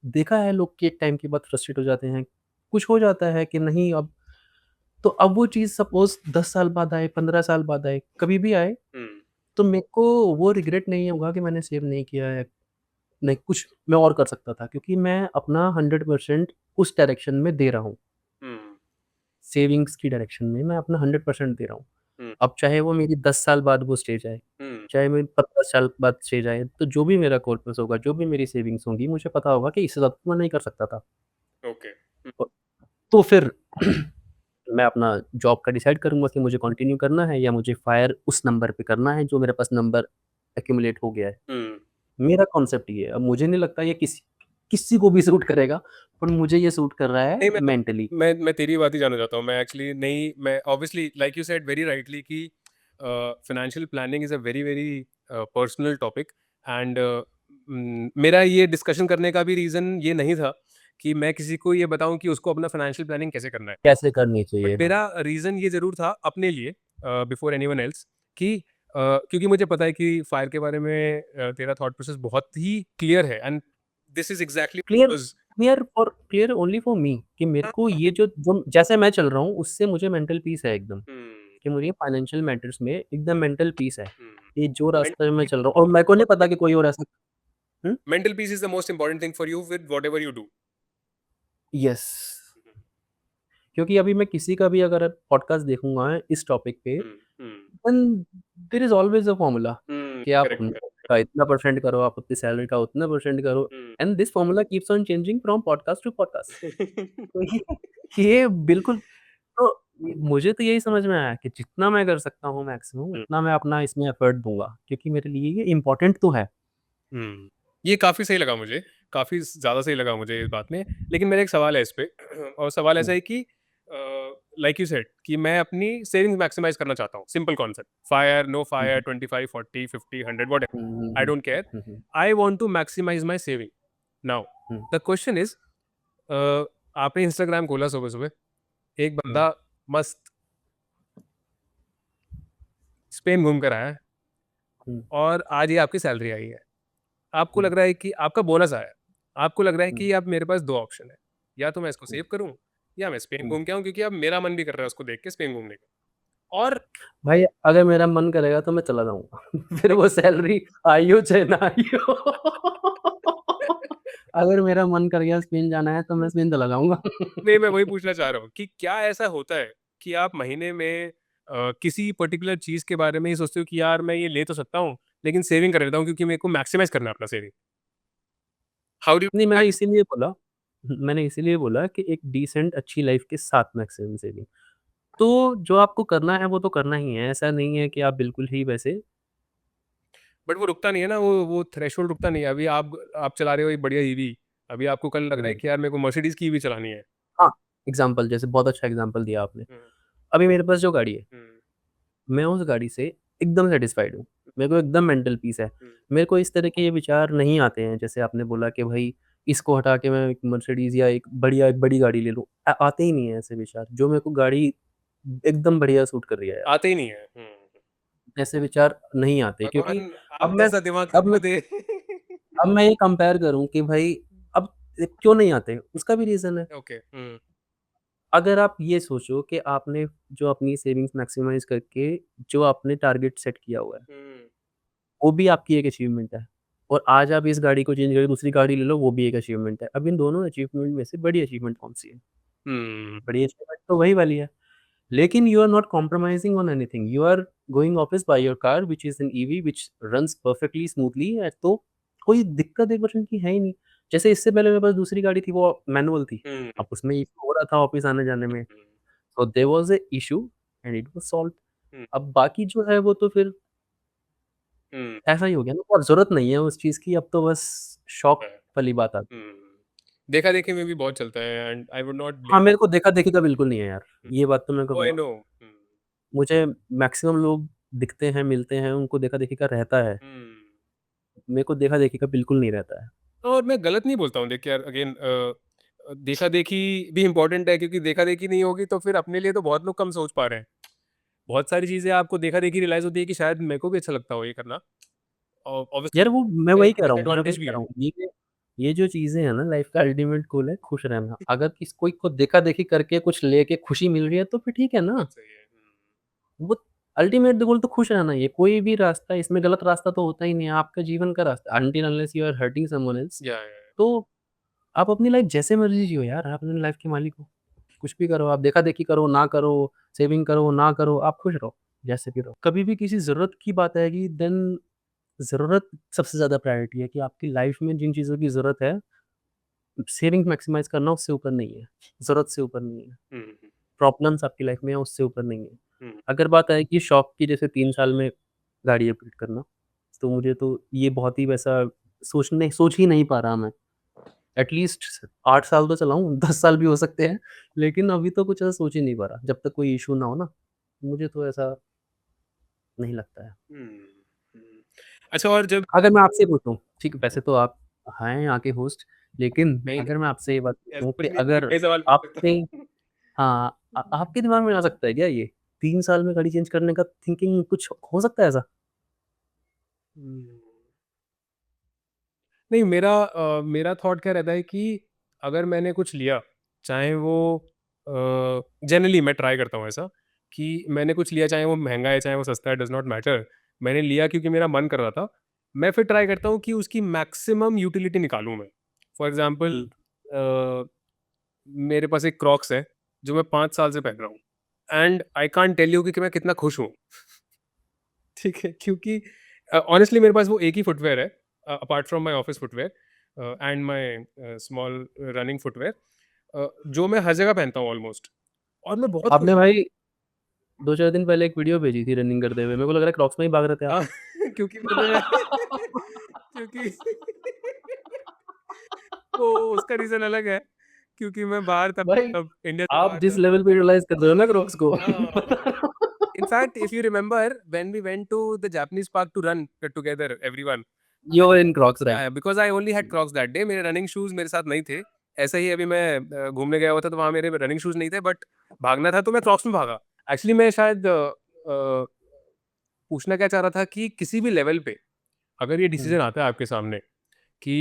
देखा है लोग कि एक टाइम के बाद फ्रस्ट्रेट हो जाते हैं। कुछ हो जाता है कि नहीं अब, तो अब वो चीज़ सपोज़ 10 साल बाद आए, 15 साल बाद आए, कभी भी आए, हम्म, तो मेरे को वो रिग्रेट नहीं होगा कि मैंने सेव नहीं किया है। नहीं, कुछ मैं और कर सकता था, क्योंकि मैं अपना 100% उस डायरेक्शन में दे रहा हूँ। हम्म, सेविंग्स की डायरेक्शन में मैं अपना 100% दे रहा हूँ। अब चाहे वो मेरी 10 साल बाद वो स्टेज आए, चाहे मेरी 15 साल बाद स्टेज आए, तो जो भी मेरा कॉर्पस होगा, जो भी मेरी सेविंग्स होंगी, मुझे पता होगा कि इससे ज़्यादा तो मैं नहीं कर सकता था। ओके। तो तो फिर मैं अपना जॉब का डिसाइड करूँगा कि मुझे कंटिन्यू करना है या मुझे फायर उस नंबर पे करना है जो मेरे पास नंबर एक्यूमुलेट हो गया है। हुँ। मेरा कॉन्सेप्ट ये है। अब मुझे नहीं लगता ये किसी किसी को भी सूट करेगा, पर मुझे ये सूट कर रहा है नहीं, मेंटली। मैं तेरी बात ही जानना चाहता हूँ। मैं एक्चुअली नहीं, मैं obviously like you said very rightly कि financial planning is a very very personal topic and मेरा ये डिस्कशन करने का भी रीज़न ये नहीं था कि मैं किसी को ये बताऊँ कि उसको अपना फाइनेंशियल प्लानिंग कैसे करना है। कैसे करनी बट चाहिए? हाँ। मेरा रीज़न ये ज़रूर था अपने लिए बिफोर एनीवन एल्स कि क्योंकि मुझे पता है कि फायर के बारे में तेरा थॉट प्रोसेस बहुत ही क्लियर है and this is exactly clear because clear only for me कि मेरे को ये जो जैसे मैं चल रहा हूँ, उससे मुझे मेंटल पीस है एकदम, हुँ, कि मुझे फाइनेंशियल मैटर्स में एकदम मेंटल पीस है। हुँ। ये जो रास्ते में मैं मेंटली चल रहा हूँ और मेरे को नहीं पता कि कोई और ऐसा हुँ? mental peace is the most important thing for you with whatever you do. Yes. क्योंकि अभी मैं किसी का भी अगर पॉडकास्ट देखूँगा इस टॉपिक पे, hmm, hmm, then there is always a formula hmm, कि आप करेक्ट, अपने करेक्ट। का इतना परसेंट करो, आप अपनी सैलरी का उतना परसेंट करो hmm. And this formula keeps on changing from podcast to podcast. तो ये बिल्कुल तो मुझे तो यही समझ में आया कि जितना मैं कर सकता हूँ मैक्सिमम हुँ, उतना मैं अपना इसमें एफर्ट दूँगा, क्योंकि मेरे लिए ये इम्पोर्टेंट तो है। हुँ। ये काफ़ी सही लगा मुझे, काफ़ी ज़्यादा सही लगा मुझे इस बात में। लेकिन मेरा एक सवाल है इस पे और सवाल हुँ, ऐसा है कि लाइक यू सेड कि मैं अपनी सेविंग्स मैक्सिमाइज़ करना चाहता हूँ। Simple concept, fire, no hmm, fire, hmm, 25, 40, 50, 100 whatever, hmm, hmm, I hmm, don't care. Hmm, hmm, I want to maximise my saving. Now hmm, the question is आपने Instagram खोला सुबह-सुबह, एक हुँ, बंदा मस्त स्पेन घूम कर आया है हुँ, और आज ये आपकी सैलरी आई है। आपको हुँ, लग रहा है कि आपका बोनस आया है। आपको लग रहा है हुँ, कि अब मेरे पास 2 ऑप्शन है। या तो मैं इसको हुँ, सेव करूँ या मैं स्पेन हुँ। घूम के आऊँ क्योंकि अब मेरा मन भी कर रहा है उसको देख के स्पेन घूमने का। और भाई अगर मेरा मन करेगा तो मैं चला जाऊँगा। फिर वो सैलरी आई हो चाहे ना आई हो। अगर मेरा मन कर गया स्पेन जाना है तो मैं स्पेन चला जाऊँगा। नहीं, मैं वही पूछना चाह रहा हूँ कि क्या ऐसा होता है कि आप महीने में किसी पर्टिकुलर चीज़ के बारे में ही सोचते हो कि यार मैं ये ले तो सकता हूँ, लेकिन सेविंग कर लेता हूँ क्योंकि मेरे को मैक्सिमाइज़ करना है अपना सेविंग। हाउ डू यू नहीं, डू दैट? मैंने इसीलिए बोला कि एक डिसेंट अच्छी लाइफ़ के साथ मैक्सिमम सेविंग। तो जो आपको करना है वो तो करना ही है, ऐसा नहीं है कि आप बिल्कुल ही वैसे बट वो रुकता नहीं है ना, वो थ्रेशोल्ड रुकता नहीं है। अभी आप चला रहे हो एक बढ़िया ईवी, अभी आपको कल लग रहा है हुँ, कि यार मेरे को मर्सिडीज़ की ईवी चलानी है। हाँ, एग्ज़ाम्पल जैसे बहुत अच्छा एग्ज़ाम्पल दिया आपने। हुँ, अभी मेरे पास जो गाड़ी है, हुँ, मैं उस गाड़ी से एकदम सैटिस्फाइड हूँ। मेरे को एकदम मेंटल पीस है। हुँ। मेरे को इस तरह के ये विचार नहीं आते हैं, जैसे आपने बोला कि भई इसको हटा के मैं एक मर्सिडीज़ या एक बड़ी गाड़ी ले लूँ। आते ही नहीं है ऐसे विचार। जो मेरे को गाड़ी एकदम बढ़िया सूट कर रही है यार, आते ही नहीं है। हुँ। ऐसे विचार नहीं आते क्योंकि भगवान अब आप मैं जैसा दिमाग अब मैं सबको दे। अब मैं ये कंपेयर करूँ कि भई अब क्यों नहीं आते? उसका भी रीज़न है। ओके, हुँ, अगर आप ये सोचो कि आपने जो अपनी सेविंग्स मैक्सिमाइज़ करके जो आपने टारगेट सेट किया हुआ है, हुँ, वो भी आपकी एक अचीवमेंट है। और आज आप इस गाड़ी को चेंज करके दूसरी गाड़ी ले लो, वो भी एक अचीवमेंट है। अब इन दोनों अचीवमेंट में से बड़ी अचीवमेंट कौन-सी है? हुँ, बड़ी अचीवमेंट तो वही वाली है। लेकिन you are not compromising on anything. You are going office by your car which is an EV which runs perfectly smoothly तो कोई दिक्कत 1% की है ही नहीं। जैसे इससे पहले मेरे पास दूसरी गाड़ी थी वो मैनुअल थी। हुँ, अब उसमें इश्यू हो रहा था ऑफिस आने-जाने में। Hmm, so there was a issue and it was solved. Hmm, अब बाकी जो है वो तो फिर हुँ, ऐसा ही हो गया ना और ज़रूरत नहीं है उस चीज़ की अब तो बस शौक है, वाली बात आती है। हुँ। देखा-देखी में भी बहुत चलता है एंड आई वुड नॉट हाँ, ब्लेम। मेरे को देखा-देखी का बिल्कुल नहीं है यार। हुँ, ये बात तो मैं ओह आई कहूँगा। नो। हुँ, मुझे मैक्सिमम लोग दिखते हैं, मिलते हैं, उनको देखा-देखी का रहता है। हुँ। मेरे को देखा-देखी का बिल्कुल नहीं रहता है। और मैं गलत नहीं बोलता हूँ देखिए यार अगेन देखा-देखी भी इम्पोर्टेंट है क्योंकि देखा-देखी नहीं होगी तो फिर अपने लिए तो बहुत लोग कम सोच पा रहे हैं। बहुत सारी चीज़ें आपको देखा-देखी रियलाइज़ होती है कि शायद मेरे को भी अच्छा लगता हो ये करना। और यार ऑब्वियसली वो मैं वही कह रहा हूँ डिसएडवांटेज भी है। ये जो चीज़ें हैं ना लाइफ़ का अल्टीमेट गोल है खुश रहना। अगर कोई को देखा-देखी करके कुछ लेके खुशी मिल रही है तो फिर ठीक है ना। बात सही है। हुँ, वो अल्टीमेट गोल तो खुश रहना ही है। कोई भी रास्ता इसमें गलत रास्ता तो होता ही नहीं है। आपका जीवन का रास्ता until unless you are hurting someone else या। तो आप अपनी लाइफ़ जैसे मर्ज़ी जियो यार, आप अपनी लाइफ़ के मालिक हो। कुछ भी करो, आप देखा-देखी करो, ना करो, सेविंग करो, ना करो, आप खुश रहो। जैसे भी रहो। कभी भी किसी ज़रूरत की बात आएगी देन ज़रूरत सबसे ज़्यादा प्रायोरिटी है कि आपकी लाइफ़ में जिन चीज़ों की ज़रूरत है, सेविंग मैक्सिमाइज़ करना उससे ऊपर नहीं है, ज़रूरत से ऊपर नहीं है। हुँ, हुँ, प्रॉब्लम्स आपकी लाइफ़ में है उससे ऊपर नहीं है। हुँ, अगर बात आए कि शौक की, जैसे 3 साल में गाड़ी अपग्रेड करना, तो मुझे तो ये बहुत ही वैसा सोच ही नहीं पा रहा मैं। एटलीस्ट 8 साल तो चलाऊँ, 10 साल भी हो सकते हैं, लेकिन अभी तो कुछ ऐसा सोच ही नहीं पा रहा। जब तक कोई इश्यू ना हो ना, मुझे तो ऐसा नहीं लगता है। हुँ, हुँ। अच्छा और जब अगर मैं आपसे पूछूँ, ठीक है, वैसे तो आप हैं यहाँ के होस्ट, लेकिन नहीं, अगर मैं आपसे ये बात ऐसा पूछूँ कि कुछ नहीं है, अगर मैं सवाल पूछ सकता आपने, हूँ। हाँ, आपके दिमाग में आ सकता है क्या ये? 3 साल में गाड़ी चेंज करने का थिंकिंग कुछ हो सकता है ऐसा? हुँ। नहीं मेरा थॉट क्या रहता है कि अगर मैंने कुछ लिया, चाहे वो जनरली मैं ट्राई करता हूँ ऐसा कि मैंने कुछ लिया चाहे वो महँगा है, चाहे वो सस्ता है, डज़ नॉट मैटर। मैंने लिया क्योंकि मेरा मन कर रहा था। मैं फिर ट्राई करता हूँ कि उसकी मैक्सिमम यूटिलिटी निकालूँ मैं। फॉर एग्ज़ाम्पल अ, मेरे पास एक क्रॉक्स है, जो मैं 5 साल से पहन रहा हूँ and I can't tell you कि मैं कितना खुश हूँ। ठीक है, क्योंकि ऑनेस्टली मेरे पास वो एक ही फुटवियर है apart from my office footwear and my small running footwear जो मैं हर जगह पहनता हूँ ऑलमोस्ट और मैं बहुत खुश आपने हूँ। भाई 2-4 दिन पहले एक वीडियो भेजी थी रनिंग करते हुए, मेरे को लग रहा है क्रॉक्स में ही भाग रहे थे आप। हाँ, क्योंकि मैंने क्योंकि वो उसका रीज़न अलग है, क्योंकि मैं बाहर तब भाई, तब इंडिया से आप बाहर जिस था। लेवल पे यूटिलाइज़ कर रहे हो ना क्रॉक्स को हाँ, in fact if you remember when we went to the Japanese park to run together everyone you are in Crocs right? Because I only had Crocs that day मेरे running shoes मेरे साथ नहीं थे। ऐसे ही अभी मैं घूमने गया हुआ था तो वहाँ मेरे रनिंग शूज़ नहीं थे बट भागना था तो मैं क्रॉक्स में भागा। एक्चुअली मैं शायद पूछना क्या चाह रहा था कि किसी भी लेवल पे अगर ये हुँ, डिसीज़न आता है आपके सामने कि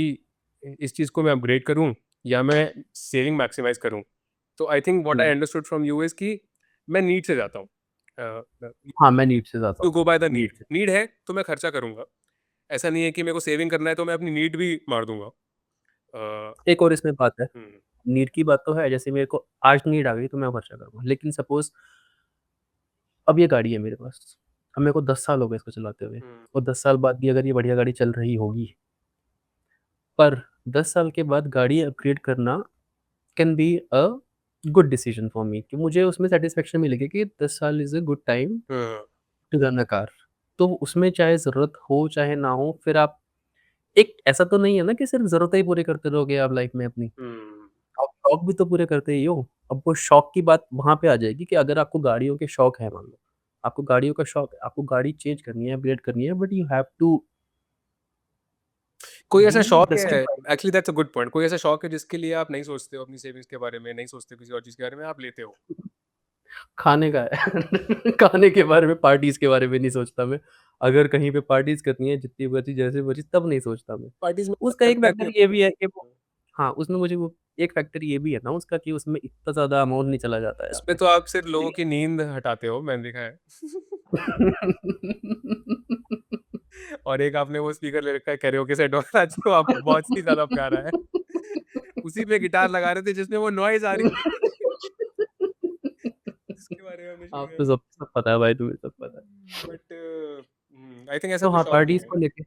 इस चीज़ को मैं अपग्रेड करूँ या मैं सेविंग मैक्सिमाइज़ करूँ, तो I think what I hmm. Understood from you is कि मैं नीड से जाता हूँ। हाँ, मैं नीड से जाता टू हूँ, गो बाय द नीड। नीड से। नीड है तो मैं खर्चा करूँगा। ऐसा नहीं है कि मेरे को सेविंग करना है तो मैं अपनी नीड भी मार दूँगा। अ, एक और इसमें बात है, हुँ, नीड की बात तो है, जैसे मेरे को आज नीड आ गई तो मैं खर्चा करूँगा। लेकिन सपोज़ अब ये गाड़ी है मेरे पास, अब मेरे को 10 साल हो गए इसको चलाते हुए हुँ, और 10 साल बाद भी अगर ये बढ़िया गाड़ी चल रही होगी, पर 10 साल के बाद गाड़ी अपग्रेड करना can be a good decision for me, कि मुझे उसमें सैटिस्फैक्शन मिलेगी कि 10 साल इज़ अ गुड टाइम हाँ, टू रन अ कार। तो उसमें चाहे ज़रूरत हो, चाहे ना हो, फिर आप एक ऐसा तो नहीं है ना कि सिर्फ़ ज़रूरतें ही पूरी करते रहोगे आप लाइफ़ में अपनी। हुँ। आप शौक भी तो पूरे करते ही हो। अब वो शौक की बात वहाँ पे आ जाएगी कि अगर आपको गाड़ियों के शौक है, मान लो, आपको गाड़ियों का शौक है, आपको गाड़ी चेंज करनी है, अपग्रेड करनी है, बट यू हैव टू कोई ऐसा बी शौक है justified. Actually that's a good point कोई ऐसा शौक है जिसके लिए आप नहीं सोचते हो अपनी सेविंग्स के बारे में, नहीं सोचते हो किसी और चीज़ के बारे में, आप लेते हो? खाने का है। खाने के बारे में, पार्टीज़ के बारे में नहीं सोचता मैं। अगर कहीं पे पार्टीज़ करनी है, जितनी बची, जैसे बची, तब नहीं सोचता मैं। पार्टीज़ में उसका एक करते रहते फैक्टर हो? ये भी है कि वो, हाँ, उसमें मुझे वो एक फैक्टर ये भी है ना उसका कि उसमें इतना ज़्यादा अमाउंट नहीं चला जाता है उसमें आपका। तो आप सिर्फ़ लोगों लेकिन की नींद हटाते हो, मैंने देखा है। और एक आपने वो स्पीकर ले रखा है कैरियोके सेट वाला जो आपको बहुत ही ज़्यादा प्यारा है। उसी पे गिटार लगा रहे थे जिसमें वो नॉइज़ आ रही थी। जिसके बारे में हमने आप सुना तो है। सब सब पता है भाई, तुम्हें सब पता है। बट आई थिंक ऐसा तो कोई हाँ, शौक नहीं पार्टीज़ है। को लेके,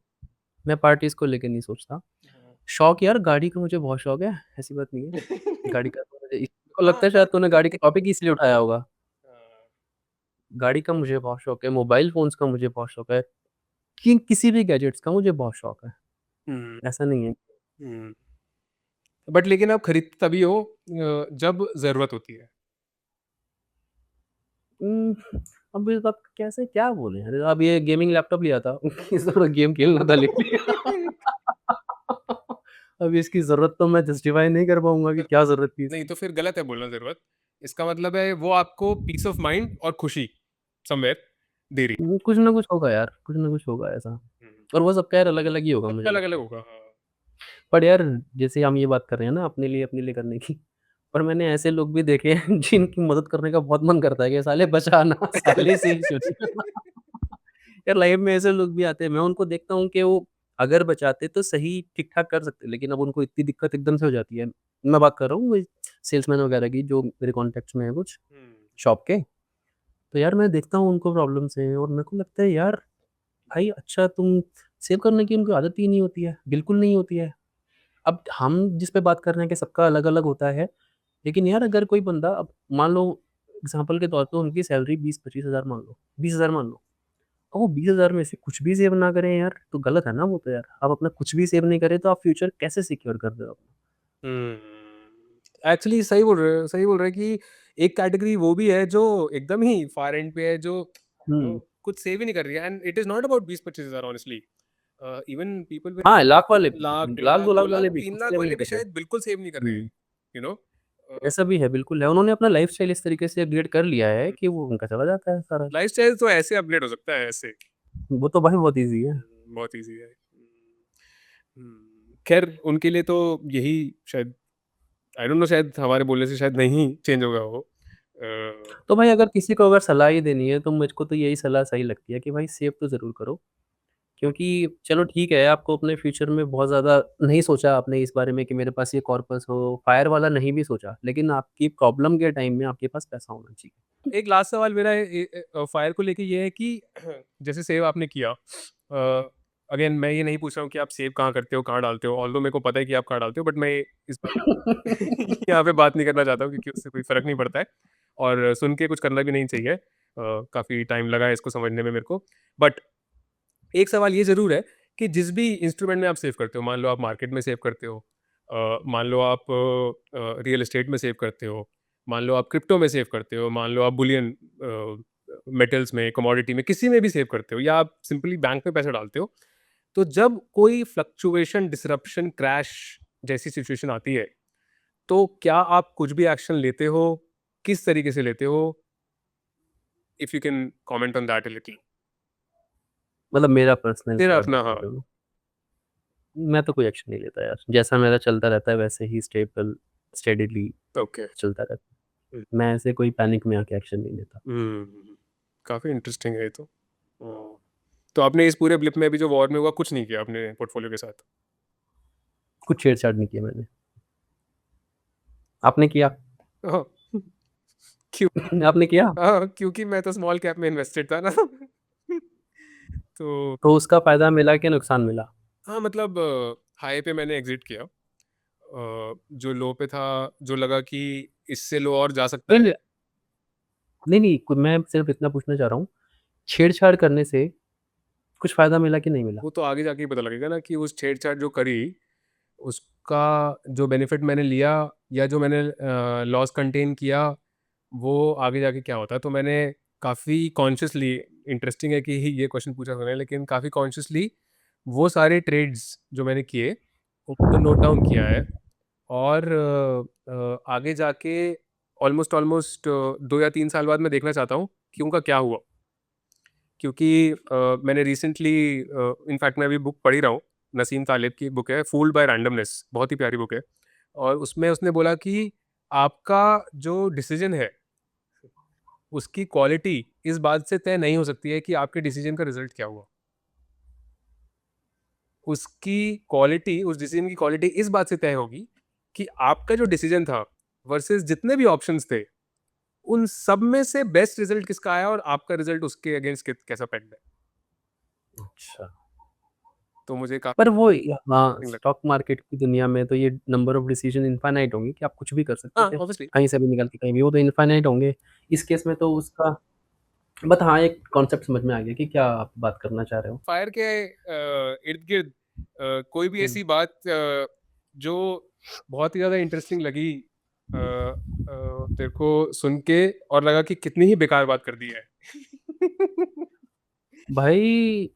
मैं पार्टीज़ को लेके नहीं सोचता। हाँ। शौक यार, गाड़ी का मुझे बहुत शौक है, ऐसी बात नहीं है। गाड़ी का तो मुझे को हाँ, लगता है शायद तूने गाड़ी का टॉपिक ही इसलिए उठाया होगा। हाँ। गाड़ी का मुझे बहुत शौक है, मोबाइल फ़ोन्स का मुझे बहुत शौक है, कि किसी भी गैजेट्स का मुझे बहुत शौक है। हुँ, ऐसा नहीं है। हुँ। बट लेकिन आप खरीदते तभी हो जब ज़रूरत होती है। उम, अब ये सब कैसे क्या बोलें? अरे, अब ये गेमिंग लैपटॉप लिया था, इस थोड़ा गेम खेलना था ले लिया। अब इसकी ज़रूरत तो मैं जस्टिफ़ाई नहीं कर पाऊँगा कि फिर क्या ज़रूरत थी नहीं इसकी। तो फिर गलत है बोलना ज़रूरत। इसका मतलब है वो आपको पीस ऑफ माइंड और खुशी समव्हेयर दे रही है। कुछ ना कुछ होगा यार, कुछ ना कुछ होगा ऐसा, हुँ। और वो सबका यार अलग-अलग ही होगा मुझे सबका लगता अलग-अलग है। होगा, हाँ। पर यार, जैसे हम ये बात कर रहे हैं ना अपने लिए करने की, पर मैंने ऐसे लोग भी देखे हैं जिनकी मदद करने का बहुत मन करता है कि साले बचा ना, साले से ही सोचिए। यार लाइफ में ऐसे लोग भी आते हैं, मैं उनको देखता हूँ कि वो अगर बचाते तो सही ठीक-ठाक कर सकते, लेकिन अब उनको इतनी दिक्कत एकदम से हो जाती है। मैं बात कर रहा हूँ वही सेल्समैन वगैरह की जो मेरे कॉन्टैक्ट्स में हैं कुछ हुँ। शॉप के। तो यार मैं देखता हूँ उनको प्रॉब्लम्स हैं और मेरे को लगता है यार भाई अच्छा तुम सेव करने की उनको आदत ही नहीं होती है, बिल्कुल नहीं होती है। अब हम जिस पे बात कर रहे हैं कि सबका अलग-अलग होता है, लेकिन यार अगर कोई बंदा अब मान लो एग्ज़ाम्पल के तौर पे उनकी सैलरी 20-25 हज़ार मान लो, 20 हज़ार मान लो, अब वो 20 हज़ार में से कुछ भी सेव ना करें यार, तो गलत है ना वो तो यार। आप अपना कुछ भी सेव नहीं करें तो आप फ्यूचर कैसे सिक्योर कर रहे हो अपना? एक्चुअली सही बोल रहे हैं कि एक कैटेगरी वो भी है जो एकदम ही फार एंड पे है, जो हुँ। कुछ सेव ही नहीं कर रही है, and it is not about 20-25 हज़ार ऑनेस्टली। इवन पीपल विद हाँ, लाख वाले भी, लाख, डेढ़ लाख लाख, 2 दो लाख लाख, वाले भी तीन कुछ लाख सेव वाले नहीं भी कर रहे। शायद बिल्कुल सेव नहीं कर रहे हैं, हुँ। You know. ऐसा भी है, बिल्कुल है। उन्होंने अपना लाइफ़स्टाइल इस तरीके से अपग्रेड कर लिया है कि वो उनका चला जाता है सारा। लाइफ स्टाइल तो ऐसे अपग्रेड हो सकता है ऐसे। वो तो भाई बहुत ईज़ी है। बहुत इजी है। खैर उनके लिए तो यही शायद, आई डोंट नो, शायद हमारे बोलने से शायद नहीं चेंज होगा वो। तो भाई अगर किसी को अगर सलाह ही देनी है तो मुझको तो यही सलाह सही लगती है कि भाई सेव तो ज़रूर करो। क्योंकि चलो ठीक है, आपको अपने फ्यूचर में बहुत ज़्यादा नहीं सोचा आपने इस बारे में कि मेरे पास ये कॉर्पस हो, फायर वाला नहीं भी सोचा, लेकिन आपकी प्रॉब्लम के टाइम में आपके पास पैसा होना चाहिए। एक लास्ट सवाल मेरा फायर को लेके ये है कि जैसे सेव आपने किया, अगेन मैं ये नहीं पूछ रहा हूँ कि आप सेव कहाँ करते हो, कहाँ डालते हो, ऑल्दो मेरे को पता है कि आप कहाँ डालते हो, बट मैं इस बात यहाँ पे बात नहीं करना चाहता हूँ क्योंकि उससे कोई फर्क नहीं पड़ता है, और सुन के कुछ करना भी नहीं चाहिए। काफ़ी टाइम लगा है इसको समझने में मेरे को। बट एक सवाल ये ज़रूर है कि जिस भी इंस्ट्रूमेंट में आप सेव करते हो, मान लो आप मार्केट में सेव करते हो, मान लो आप रियल एस्टेट में सेव करते हो, मान लो आप क्रिप्टो में सेव करते हो, मान लो आप बुलियन मेटल्स में, कमोडिटी में, किसी में भी सेव करते हो, या आप सिंपली बैंक में पैसा डालते हो, तो जब कोई फ्लक्चुएशन, डिसरप्शन, क्रैश जैसी सिचुएशन आती है, तो क्या आप कुछ भी एक्शन लेते हो? किस तरीके से लेते हो? If you can comment on that a little. मतलब मेरा पर्सनल तेरा थॉट अपना, हाँ। बता रहे हो। मैं तो कोई एक्शन नहीं लेता यार। जैसा मेरा चलता रहता है वैसे ही स्टेबल स्टेडीली ओके। चलता रहता है। मैं ऐसे कोई पैनिक में आके एक्शन नहीं लेता। काफ़ी इंटरेस्टिंग है ये तो। तो आपने इस पूरे ब्लिप में अभी जो वॉर में हुआ, कुछ नहीं किया अपने पोर्टफोलियो के साथ? कुछ छेड़छाड़ नहीं किया मैंने। आपने किया? हाँ। क्यों? आपने किया? हाँ, क्योंकि मैं तो स्मॉल कैप में इन्वेस्टेड था ना। तो तो उसका फ़ायदा मिला कि नुकसान मिला? हाँ, मतलब हाई पे मैंने एग्जिट किया। जो लो पे था, जो लगा कि इससे लो और जा सकता है। नहीं, नहीं, नहीं, मैं सिर्फ़ इतना पूछना चाह रहा हूँ, छेड़छाड़ करने से कुछ फ़ायदा मिला कि नहीं मिला? वो तो आगे जाके ही पता लगेगा ना कि उस छेड़छाड़ जो करी, उसका जो बेनिफिट मैंने लिया या जो मैंने लॉस कंटेन किया, वो आगे जाके क्या होता है। तो मैंने काफ़ी कॉन्शियसली, इंटरेस्टिंग है कि ये क्वेश्चन पूछा तूने, लेकिन काफ़ी कॉन्शियसली वो सारे ट्रेड्स जो मैंने किए उनको नोट डाउन किया है, और आगे जाके ऑलमोस्ट ऑलमोस्ट 2 या 3 साल बाद मैं देखना चाहता हूँ कि उनका क्या हुआ। क्योंकि मैंने रिसेंटली, इनफैक्ट मैं अभी बुक पढ़ ही रहा हूँ, नसीम तालिब की बुक है फूल्ड बाय रैंडमनेस, बहुत ही प्यारी बुक है। और उसमें उसने बोला कि आपका जो डिसीजन है, उसकी क्वालिटी इस बात से तय नहीं हो सकती है कि आपके डिसीजन का रिजल्ट क्या हुआ। उसकी क्वालिटी, उस डिसीजन की क्वालिटी इस बात से तय होगी कि आपका जो डिसीजन था वर्सेस जितने भी ऑप्शंस थे, उन सब में से बेस्ट रिजल्ट किसका आया और आपका रिजल्ट उसके अगेंस्ट कैसा पेग्ड है। अच्छा। तो मुझे काफी पर वो हाँ, interesting लगा। स्टॉक मार्केट की दुनिया में तो ये नंबर ऑफ डिसीज़न इनफ़ाइनाइट होंगे कि आप कुछ भी कर सकते हाँ, थे। ऑब्वियसली। कहीं से भी निकाल के कहीं भी, वो तो इनफ़ाइनाइट होंगे। इस केस में तो उसका बट हाँ, एक कॉन्सेप्ट समझ में आ गया कि क्या आप बात करना चाह रहे हो। फायर के इर्द गिर्द कोई भी हुँ। ऐसी बात जो बहुत ही ज्यादा इंटरेस्टिंग लगी, तेरे को सुन के, और लगा कि कितनी ही बेकार बात कर दी है। भाई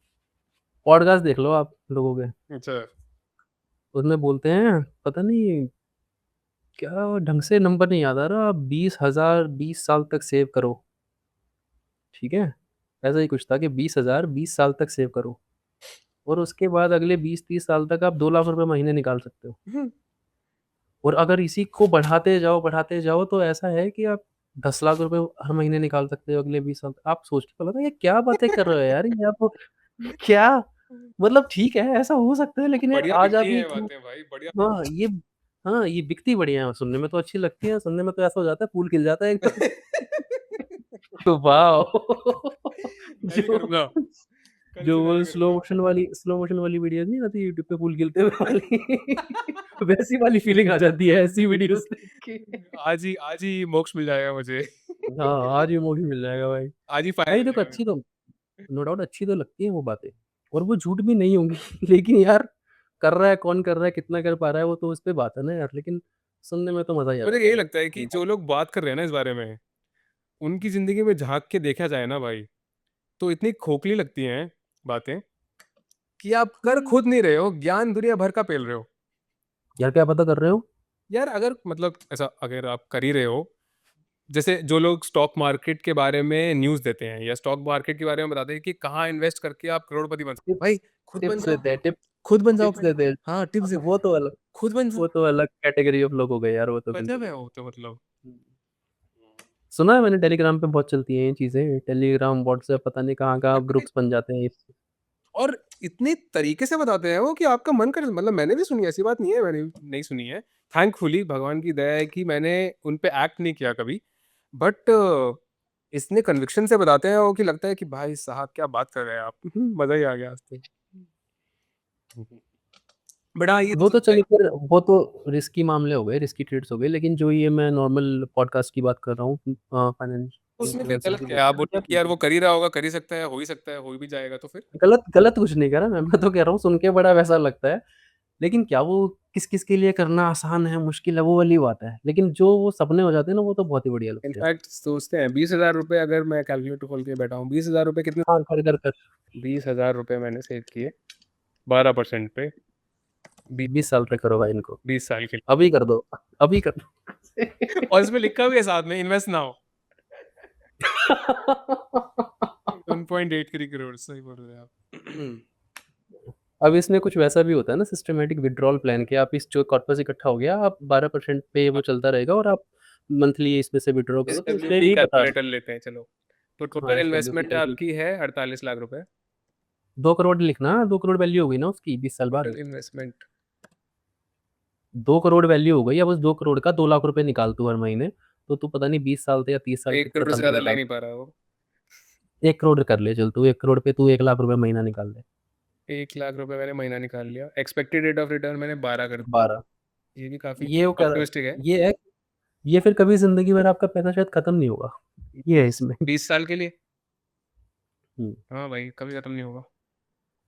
पॉडकास्ट देख लो आप लोगों के, अच्छा। उसमें बोलते हैं पता नहीं क्या ढंग से नंबर नहीं याद आ रहा 20,000 20 साल तक सेव करो, ठीक है? ऐसा ही कुछ था कि 20,000 20 साल तक सेव करो और उसके बाद अगले 20-30 साल तक आप 2 लाख रुपए महीने निकाल सकते हो। और अगर इसी को बढ़ाते जाओ तो ऐसा है कि आप 10 लाख रुपए हर महीने निकाल सकते हो अगले 20 साल तक। आप सोच के पता नहीं ये क्या बातें कर रहे हो यार? ये आप क्या मतलब ठीक है ऐसा हो सकता है लेकिन यार बढ़िया आज बिकती आप है ये ये क्यों बातें भाई, बढ़िया। हाँ, ये बिकती बढ़िया है, सुनने में तो अच्छी लगती है, सुनने में तो ऐसा हो जाता है फूल खिल जाता है एकदम। तो वाओ मैं भी जो करूंगा, कल जो से मैं वो भी करूंगा। स्लो मोशन वाली वीडियोस नहीं आती यूट्यूब पे पूल खेलते हुए वाली वैसी वाली फीलिंग आ जाती है ऐसी वीडियोस देख के। आज ही मोक्ष मिल जाएगा मुझे। हाँ, आज ये मूवी मिल जाएगा भाई। आज ही फायर भाई हो देखो जाएगा अच्छी मेरा। तो नो डाउट अच्छी तो लगती है वो बातें और वो झूठ भी नहीं होंगी लेकिन यार कर रहा है कौन कर रहा है कितना कर पा रहा है वो तो उस पे बात है ना यार लेकिन सुनने में तो मजा ही आ मुझे जाता यही है लगता है कि जो लोग बात कर रहे हैं ना इस बारे में, उनकी जिंदगी में झांक के देखा जाए ना भाई, तो इतनी खोखली लगती हैं बातें कि आप कर हम्म। खुद नहीं रहे हो, ज्ञान दुनिया भर का पेल रहे हो। यार क्या पता कर रहे हो यार अगर मतलब ऐसा अगर आप कर ही रहे हो, जैसे जो लोग स्टॉक मार्केट के बारे में न्यूज़ देते हैं या स्टॉक मार्केट के बारे में बताते हैं कि कहाँ इन्वेस्ट करके आप करोड़पति बन सकते हो, भाई टिप्स खुद बन टिप्स जाओ। देते हैं खुद बन जाओ टिप्स फिर। देते हैं हाँ, टिप्स हाँ, देते हैं। खुद बन जाओ। वो तो अलग कैटेगरी ऑफ लोग हो गए यार वो तो गजब बिल्कुल है वो तो मतलब। सुना है मैंने टेलीग्राम पे बहुत चलती हैं ये चीजें टेलीग्राम व्हाट्सएप पता नहीं कहाँ और कहाँ पता है, ग्रुप्स बन जाते हैं और इतने तरीके से बताते हैं वो कि आपका मन कर, मतलब मैंने भी सुनी है, ऐसी बात नहीं है मैंने नहीं सुनी है। थैंकफुली भगवान की दया है कि मैंने उन पे एक्ट नहीं किया कभी। बट इतने कन्विक्शन से बताते हैं वो कि लगता है कि भाई साहब क्या बात कर रहे हैं आप। मजा ही आ गया आज तो। बट हाँ, ये तो वो तो सच्चाई। चलिए फिर वो तो रिस्की मामले हो गए रिस्की ट्रेड्स हो गए लेकिन जो ये मैं नॉर्मल पॉडकास्ट की बात कर रहा हूँ फाइनेंस उसमें फिर इन्फ्लुएंसर गलत की क्या है? आप बोलिए कि बात यार वो कर ही रहा होगा, कर ही सकता है, हो ही सकता है, हो भी जाएगा तो फिर। गलत गलत कुछ नहीं करा मैं तो कह रहा हूँ सुन के बड़ा वैसा लगता है लेकिन क्या वो किस किस के लिए करना आसान है मुश्किल है वो वाली बात है लेकिन जो वो सपने हो जाते हैं ना वो तो बहुत ही बढ़िया लगते हैं इनफैक्ट सोचते हैं 20,000 रुपये, अगर मैं कैलकुलेटर खोल के बैठा हूँ, 20,000 रुपये कितने? हाँ कर कर कर 20,000 रुपये मैंने सेव किए 12% पे, 20 साल तक करो भाई इनको 20 साल के अभी कर दो अभी कर दो लिए। और इसमें लिखा भी है साथ में, इन्वेस्ट नाउ। 1.83 करोड़, सही बोल रहे हैं आप। अब इसमें कुछ वैसा भी होता है ना सिस्टमेटिक विड्रॉल प्लान के आप इस जो कॉर्पस इकट्ठा हो गया आप 12% पे वो चलता रहेगा और आप मंथली इसमें से विड्रॉ करो तो इसमें SWP यही बता कैलकुलेटर लेते हैं चलो। तो रहा हाँ टोटल SWP इन्वेस्टमेंट कैलकुलेट आपकी है 48 लाख रुपए। 2 करोड़ लिखना 2 करोड़ वैल्यू हो गई ना उसकी 20 साल बाद टोटल इन्वेस्टमेंट 2 करोड़ वैल्यू हो गई अब उस 2 करोड़ का 2 लाख रुपए निकाल तू हर महीने तो तू पता नहीं 20 साल से या 30 साल 1 करोड़ कितने से साल तक ज्यादा ले निकाल नहीं पा रहा वो। 1 करोड़ कर ले चल तू 1 करोड़ पे तू 1 लाख रुपए महीना निकाल ले 1 लाख रुपए मैंने महीना निकाल लिया, एक्सपेक्टेड रेट ऑफ रिटर्न मैंने 12 कर दिया। 12 ये भी काफी ये वो कर ऑप्टिमिस्टिक है। ये है ये फिर कभी जिंदगी भर आपका पैसा शायद खत्म नहीं होगा ये है इसमें 20 साल के लिए। हम्म हाँ भाई, कभी खत्म नहीं होगा।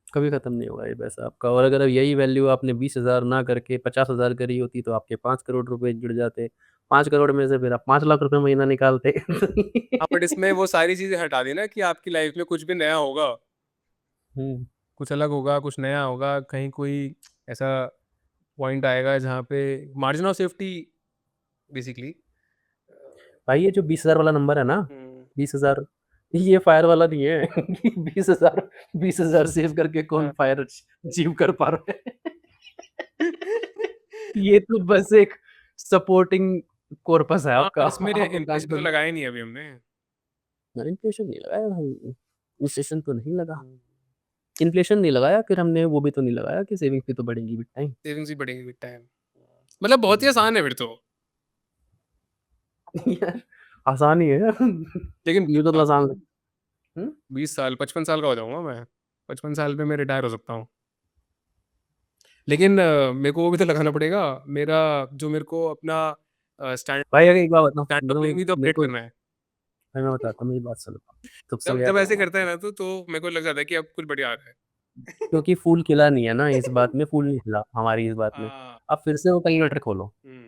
कभी खत्म नहीं होगा ये पैसा आपका और अगर अब यही वैल्यू आपने 20 हजार ना करके 50 हजार करी होती तो आपके 5 करोड़ रुपए जुड़ जाते 5 करोड़ में से फिर आप 5 लाख रुपए महीना निकालते हाँ, बट इसमें वो सारी चीजें हटा दी ना कि आपकी लाइफ में कुछ भी नया होगा, हम्म कुछ अलग होगा, कुछ नया होगा, कहीं कोई ऐसा पॉइंट आएगा जहाँ पे मार्जिन ऑफ सेफ्टी बेसिकली। भाई ये जो 20 हजार वाला नंबर है ना हम्म। 20 हजार ये फायर वाला नहीं है 20 हजार सेव करके कौन हाँ। फायर अचीव कर पा रहा है ये तो बस एक सपोर्टिंग कॉर्पस है हाँ, आपका इसमें आप इन्फ्लेशन तो बैंक लगाया नहीं अभी हमने। इन्फ्लेशन नहीं लगाया भाई इन्फ्लेशन तो नहीं लगा इन्फ्लेशन नहीं लगाया फिर हमने वो भी तो नहीं लगाया कि सेविंग्स भी तो बढ़ेंगी विद टाइम सेविंग्स भी बढ़ेगी विद टाइम। मतलब बहुत ही आसान है फिर तो। यार आसान ही है लेकिन यूं तो आसान हम्म 20 साल 55 साल का हो जाऊंगा मैं। 55 साल पे मैं रिटायर हो सकता हूँ। लेकिन मेरे को वो भी तो लगाना पड़ेगा। मेरा जो मेरे को अपना स्टैंड भाई अगर एक बार बताऊं स्टैंड ऑफ लिविंग भी तो मेरे अपडेट को करना है। भाई मैं बताता हूँ मेरी बात सुनो तब से जब यार जब ऐसे करता है ना तो मेरे को लग जाता है कि अब कुछ बढ़िया आ रहा है। क्योंकि फूल खिला नहीं है ना इस बात में फूल नहीं खिला हमारी इस बात में हाँ। अब फिर से वो कैलकुलेटर खोलो हम्म।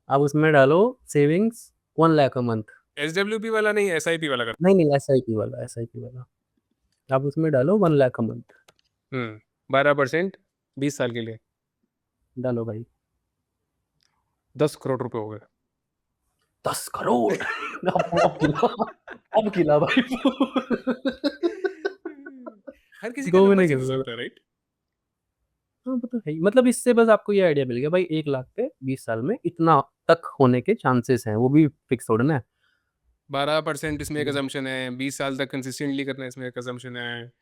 अब उसमें डालो savings 1 lakh a month SWP वाला नहीं, SIP वाला कर। नहीं नहीं एस आई पी वाला अब उसमें डालो 1 लाख अ मंथ 12%, 20 साल के लिए डालो भाई 10 करोड़ रुपए हो गए। 10 करोड़ अब खिला अब खिला भाई हर किसी का दो नंबर महीने चेंज हो के सकता है, राइट? हाँ वो तो है ही मतलब इससे बस आपको ये आइडिया मिल गया भाई 1 लाख पे 20 साल में इतना तक होने के चांसेस हैं वो भी फिक्स थोड़ा ना है 12% इसमें एक assumption है, 20 साल तक कंसिस्टेंटली करना है इसमें एक assumption है।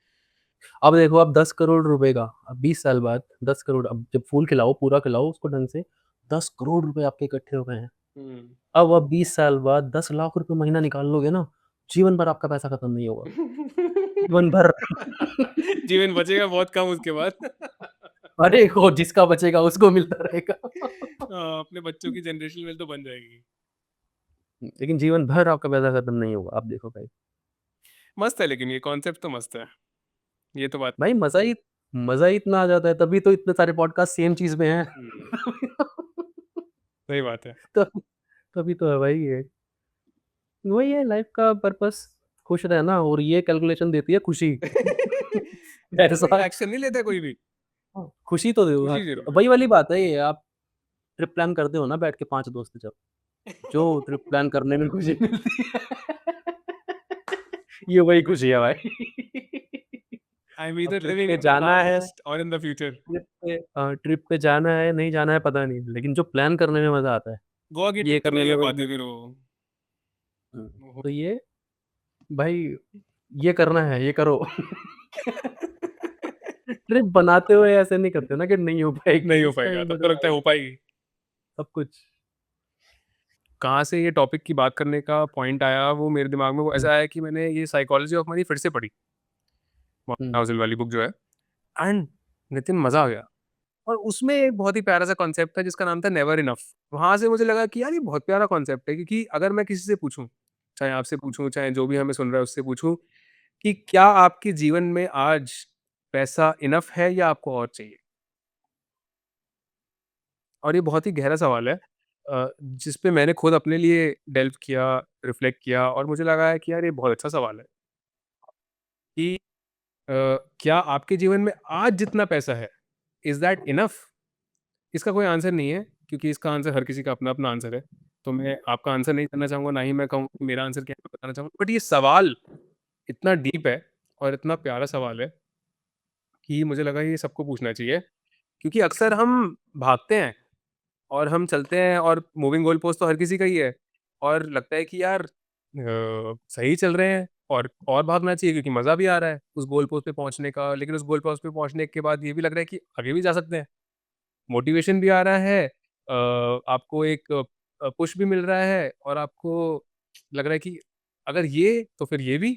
अब देखो अब 10 करोड़ रुपए का अब 20 साल बाद 10 करोड़ अब जब फूल खिलाओ पूरा खिलाओ उसको ढंग से 10 करोड़ रुपए आपके इकट्ठे हो गए हैं हम्म। अब 20 साल बाद 10 लाख रुपए महीना निकाल लोगे ना जीवन भर आपका पैसा खत्म नहीं होगा, जीवन भर। जीवन बचेगा बहुत कम उसके बाद। अरे वो जिसका बचेगा उसको मिलता रहेगा। अपने बच्चों की जनरेशन में तो बन जाएगी। लेकिन जीवन भर आपका पैसा खत्म नहीं होगा, आप देखो भाई। मस्त है, लेकिन ये कॉन्सेप्ट तो मस्त है। ये तो बात। भाई मज़ा ही इतना आ जाता है, तभी तो इतने सारे पॉडकास्ट सेम चीज़ में हैं। सही बात है। तो तभी तो है भाई ये। वही है लाइफ का पर्पस, खुश रहना, और ये कैलकुलेशन देती है खुशी। कोई ऐसा एक्शन नहीं लेता कोई भी। खुशी तो दो। खुशी zero। वही वाली बात है ये, आप ट्रिप प्लान करते हो ना बैठ के 5 दोस्त जब, जो ट्रिप प्लान करने में खुशी मिलती है। ये वही खुशी है भाई। I'm अब either ट्रिप living पे in the जाना है, past or in the future. Trip पे जाना है नहीं जाना है पता नहीं, लेकिन जो प्लान करने में मज़ा आता है, गोवा की ये ट्रिप करने नहीं हो में पाती फिर वो। तो ये भाई ये करना है, ये करो। ट्रिप बनाते हुए ऐसे नहीं करते ना कि नहीं हो पाएगी, नहीं हो इसका पाएगा, ये तब तो मतलब लगता है हो पाएगी। सब कुछ। कहाँ से ये टॉपिक की बात करने का पॉइंट आया, वो मेरे दिमाग में वो ऐसा आया कि मैंने ये साइकोलॉजी ऑफ मनी फिर से पढ़ी, हाउसिल वाली बुक जो है। एंड नितिन मज़ा आ गया। और उसमें एक बहुत ही प्यारा सा कॉन्सेप्ट था जिसका नाम था नेवर इनफ। वहाँ से मुझे लगा कि यार ये बहुत प्यारा कॉन्सेप्ट है, क्योंकि अगर मैं किसी से पूछूं, चाहे आपसे पूछूं, चाहे जो भी हमें सुन रहा है उससे पूछूं, कि क्या आपके जीवन में आज पैसा इनफ है या आपको और चाहिए। और ये बहुत ही गहरा सवाल है, जिस पे मैंने खुद अपने लिए डेल्व किया, रिफ्लेक्ट किया, और मुझे लगा है कि यार ये बहुत अच्छा सवाल है कि अ, क्या आपके जीवन में आज जितना पैसा है, इज़ दैट इनफ? इसका कोई आंसर नहीं है, क्योंकि इसका आंसर हर किसी का अपना-अपना आंसर है। तो मैं आपका आंसर नहीं करना चाहूँगा, ना ही मैं कहूँ कि मेरा आंसर क्या है, मैं बताना चाहूँगा। बट ये सवाल इतना डीप है और इतना प्यारा सवाल है कि मुझे लगा ये सबको पूछना चाहिए। क्योंकि अक्सर हम भागते हैं और हम चलते हैं, और मूविंग गोल पोस्ट तो हर किसी का ही है, और लगता है कि यार सही चल रहे हैं और भागना चाहिए क्योंकि मज़ा भी आ रहा है उस गोल पोस्ट पे पहुँचने का। लेकिन उस गोल पोस्ट पे पहुँचने के बाद ये भी लग रहा है कि आगे भी जा सकते हैं। मोटिवेशन भी आ रहा है, आपको एक पुश भी मिल रहा है, और आपको लग रहा है कि अगर ये तो फिर ये भी।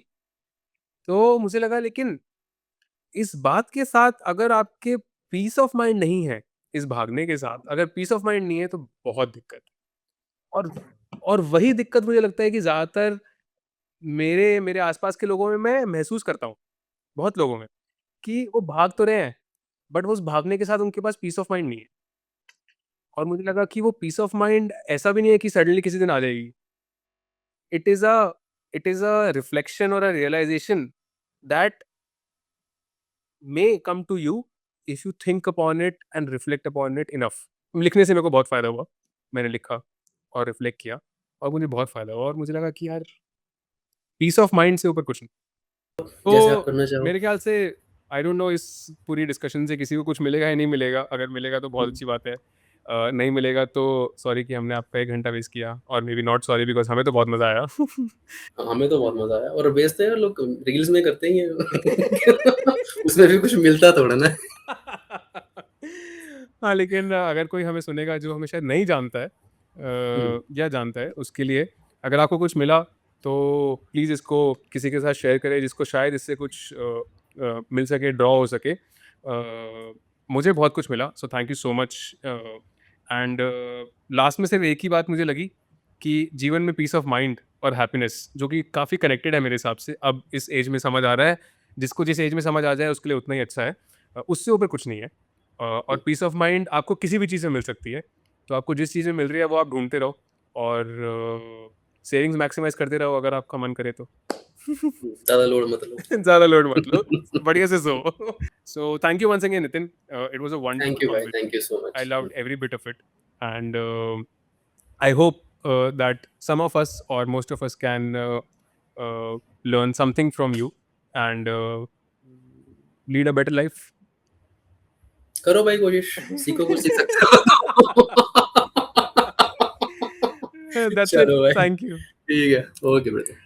तो मुझे लगा, लेकिन इस बात के साथ अगर आपके पीस ऑफ माइंड नहीं है, इस भागने के साथ अगर पीस ऑफ माइंड नहीं है, तो बहुत दिक्कत है। और और वही दिक्कत मुझे लगता है कि ज़्यादातर मेरे मेरे आस-पास के लोगों में मैं महसूस करता हूँ, बहुत लोगों में, कि वो भाग तो रहे हैं, बट वो उस भागने के साथ उनके पास पीस ऑफ माइंड नहीं है। और मुझे लगा कि वो पीस ऑफ माइंड ऐसा भी नहीं है कि सडनली किसी दिन आ जाएगी। It is a it is a reflection और a realisation that may come to you if you think upon it and reflect upon it enough। लिखने से मेरे को बहुत फ़ायदा हुआ। मैंने लिखा और रिफ्लेक्ट किया, और मुझे बहुत फ़ायदा हुआ, और मुझे लगा कि यार पीस ऑफ माइंड से ऊपर कुछ नहीं। जैसे आप तो करना चाहो। मेरे ख्याल से आई डोंट नो इस पूरी डिस्कशन से किसी को कुछ मिलेगा या नहीं मिलेगा। अगर मिलेगा तो बहुत अच्छी बात है। नहीं मिलेगा तो सॉरी कि हमने आपका 1 घंटा वेस्ट किया, और may be not sorry because हमें तो बहुत मज़ा आया। हमें तो बहुत मज़ा आया, और बेचते हैं लोग रील्स में करते ही हैं। उसमें भी कुछ मिलता थोड़ा ना। हाँ, लेकिन अगर कोई हमें सुनेगा जो हमें शायद नहीं जानता है, या जानता है, उसके लिए अगर आपको कुछ मिला तो प्लीज़ इसको किसी के साथ शेयर करें जिसको शायद इससे कुछ मिल सके, ड्रॉ हो सके। मुझे बहुत कुछ मिला, सो thank you so much. And last में सिर्फ एक ही बात मुझे लगी कि जीवन में पीस ऑफ माइंड और हैप्पीनेस, जो कि काफ़ी कनेक्टेड है मेरे हिसाब से, अब इस एज में समझ आ रहा है। जिसको जिस एज में समझ आ जाए उसके लिए उतना ही अच्छा है। उससे ऊपर कुछ नहीं है। और पीस ऑफ माइंड आपको किसी भी चीज़ में मिल सकती है। तो आपको जिस चीज़ में मिल रही है वो आप ढूँढते रहो, और सेविंग्स मैक्सिमाइज़ करते रहो अगर आपका मन करे तो। ज़्यादा लोड मत लो। ज़्यादा लोड मत लो, बढ़िया से सो। So thank you once again Nitin, it was a thank wonderful you भाई, conversation. Thank you so I much. loved every bit of it, and I hope that some of us or most of us can learn something from you and lead a better life. करो भाई कोशिश, सीखो कुछ सीख सकते हो। That's it. चलो भाई, Thank you. ठीक है, ओके ब्रदर।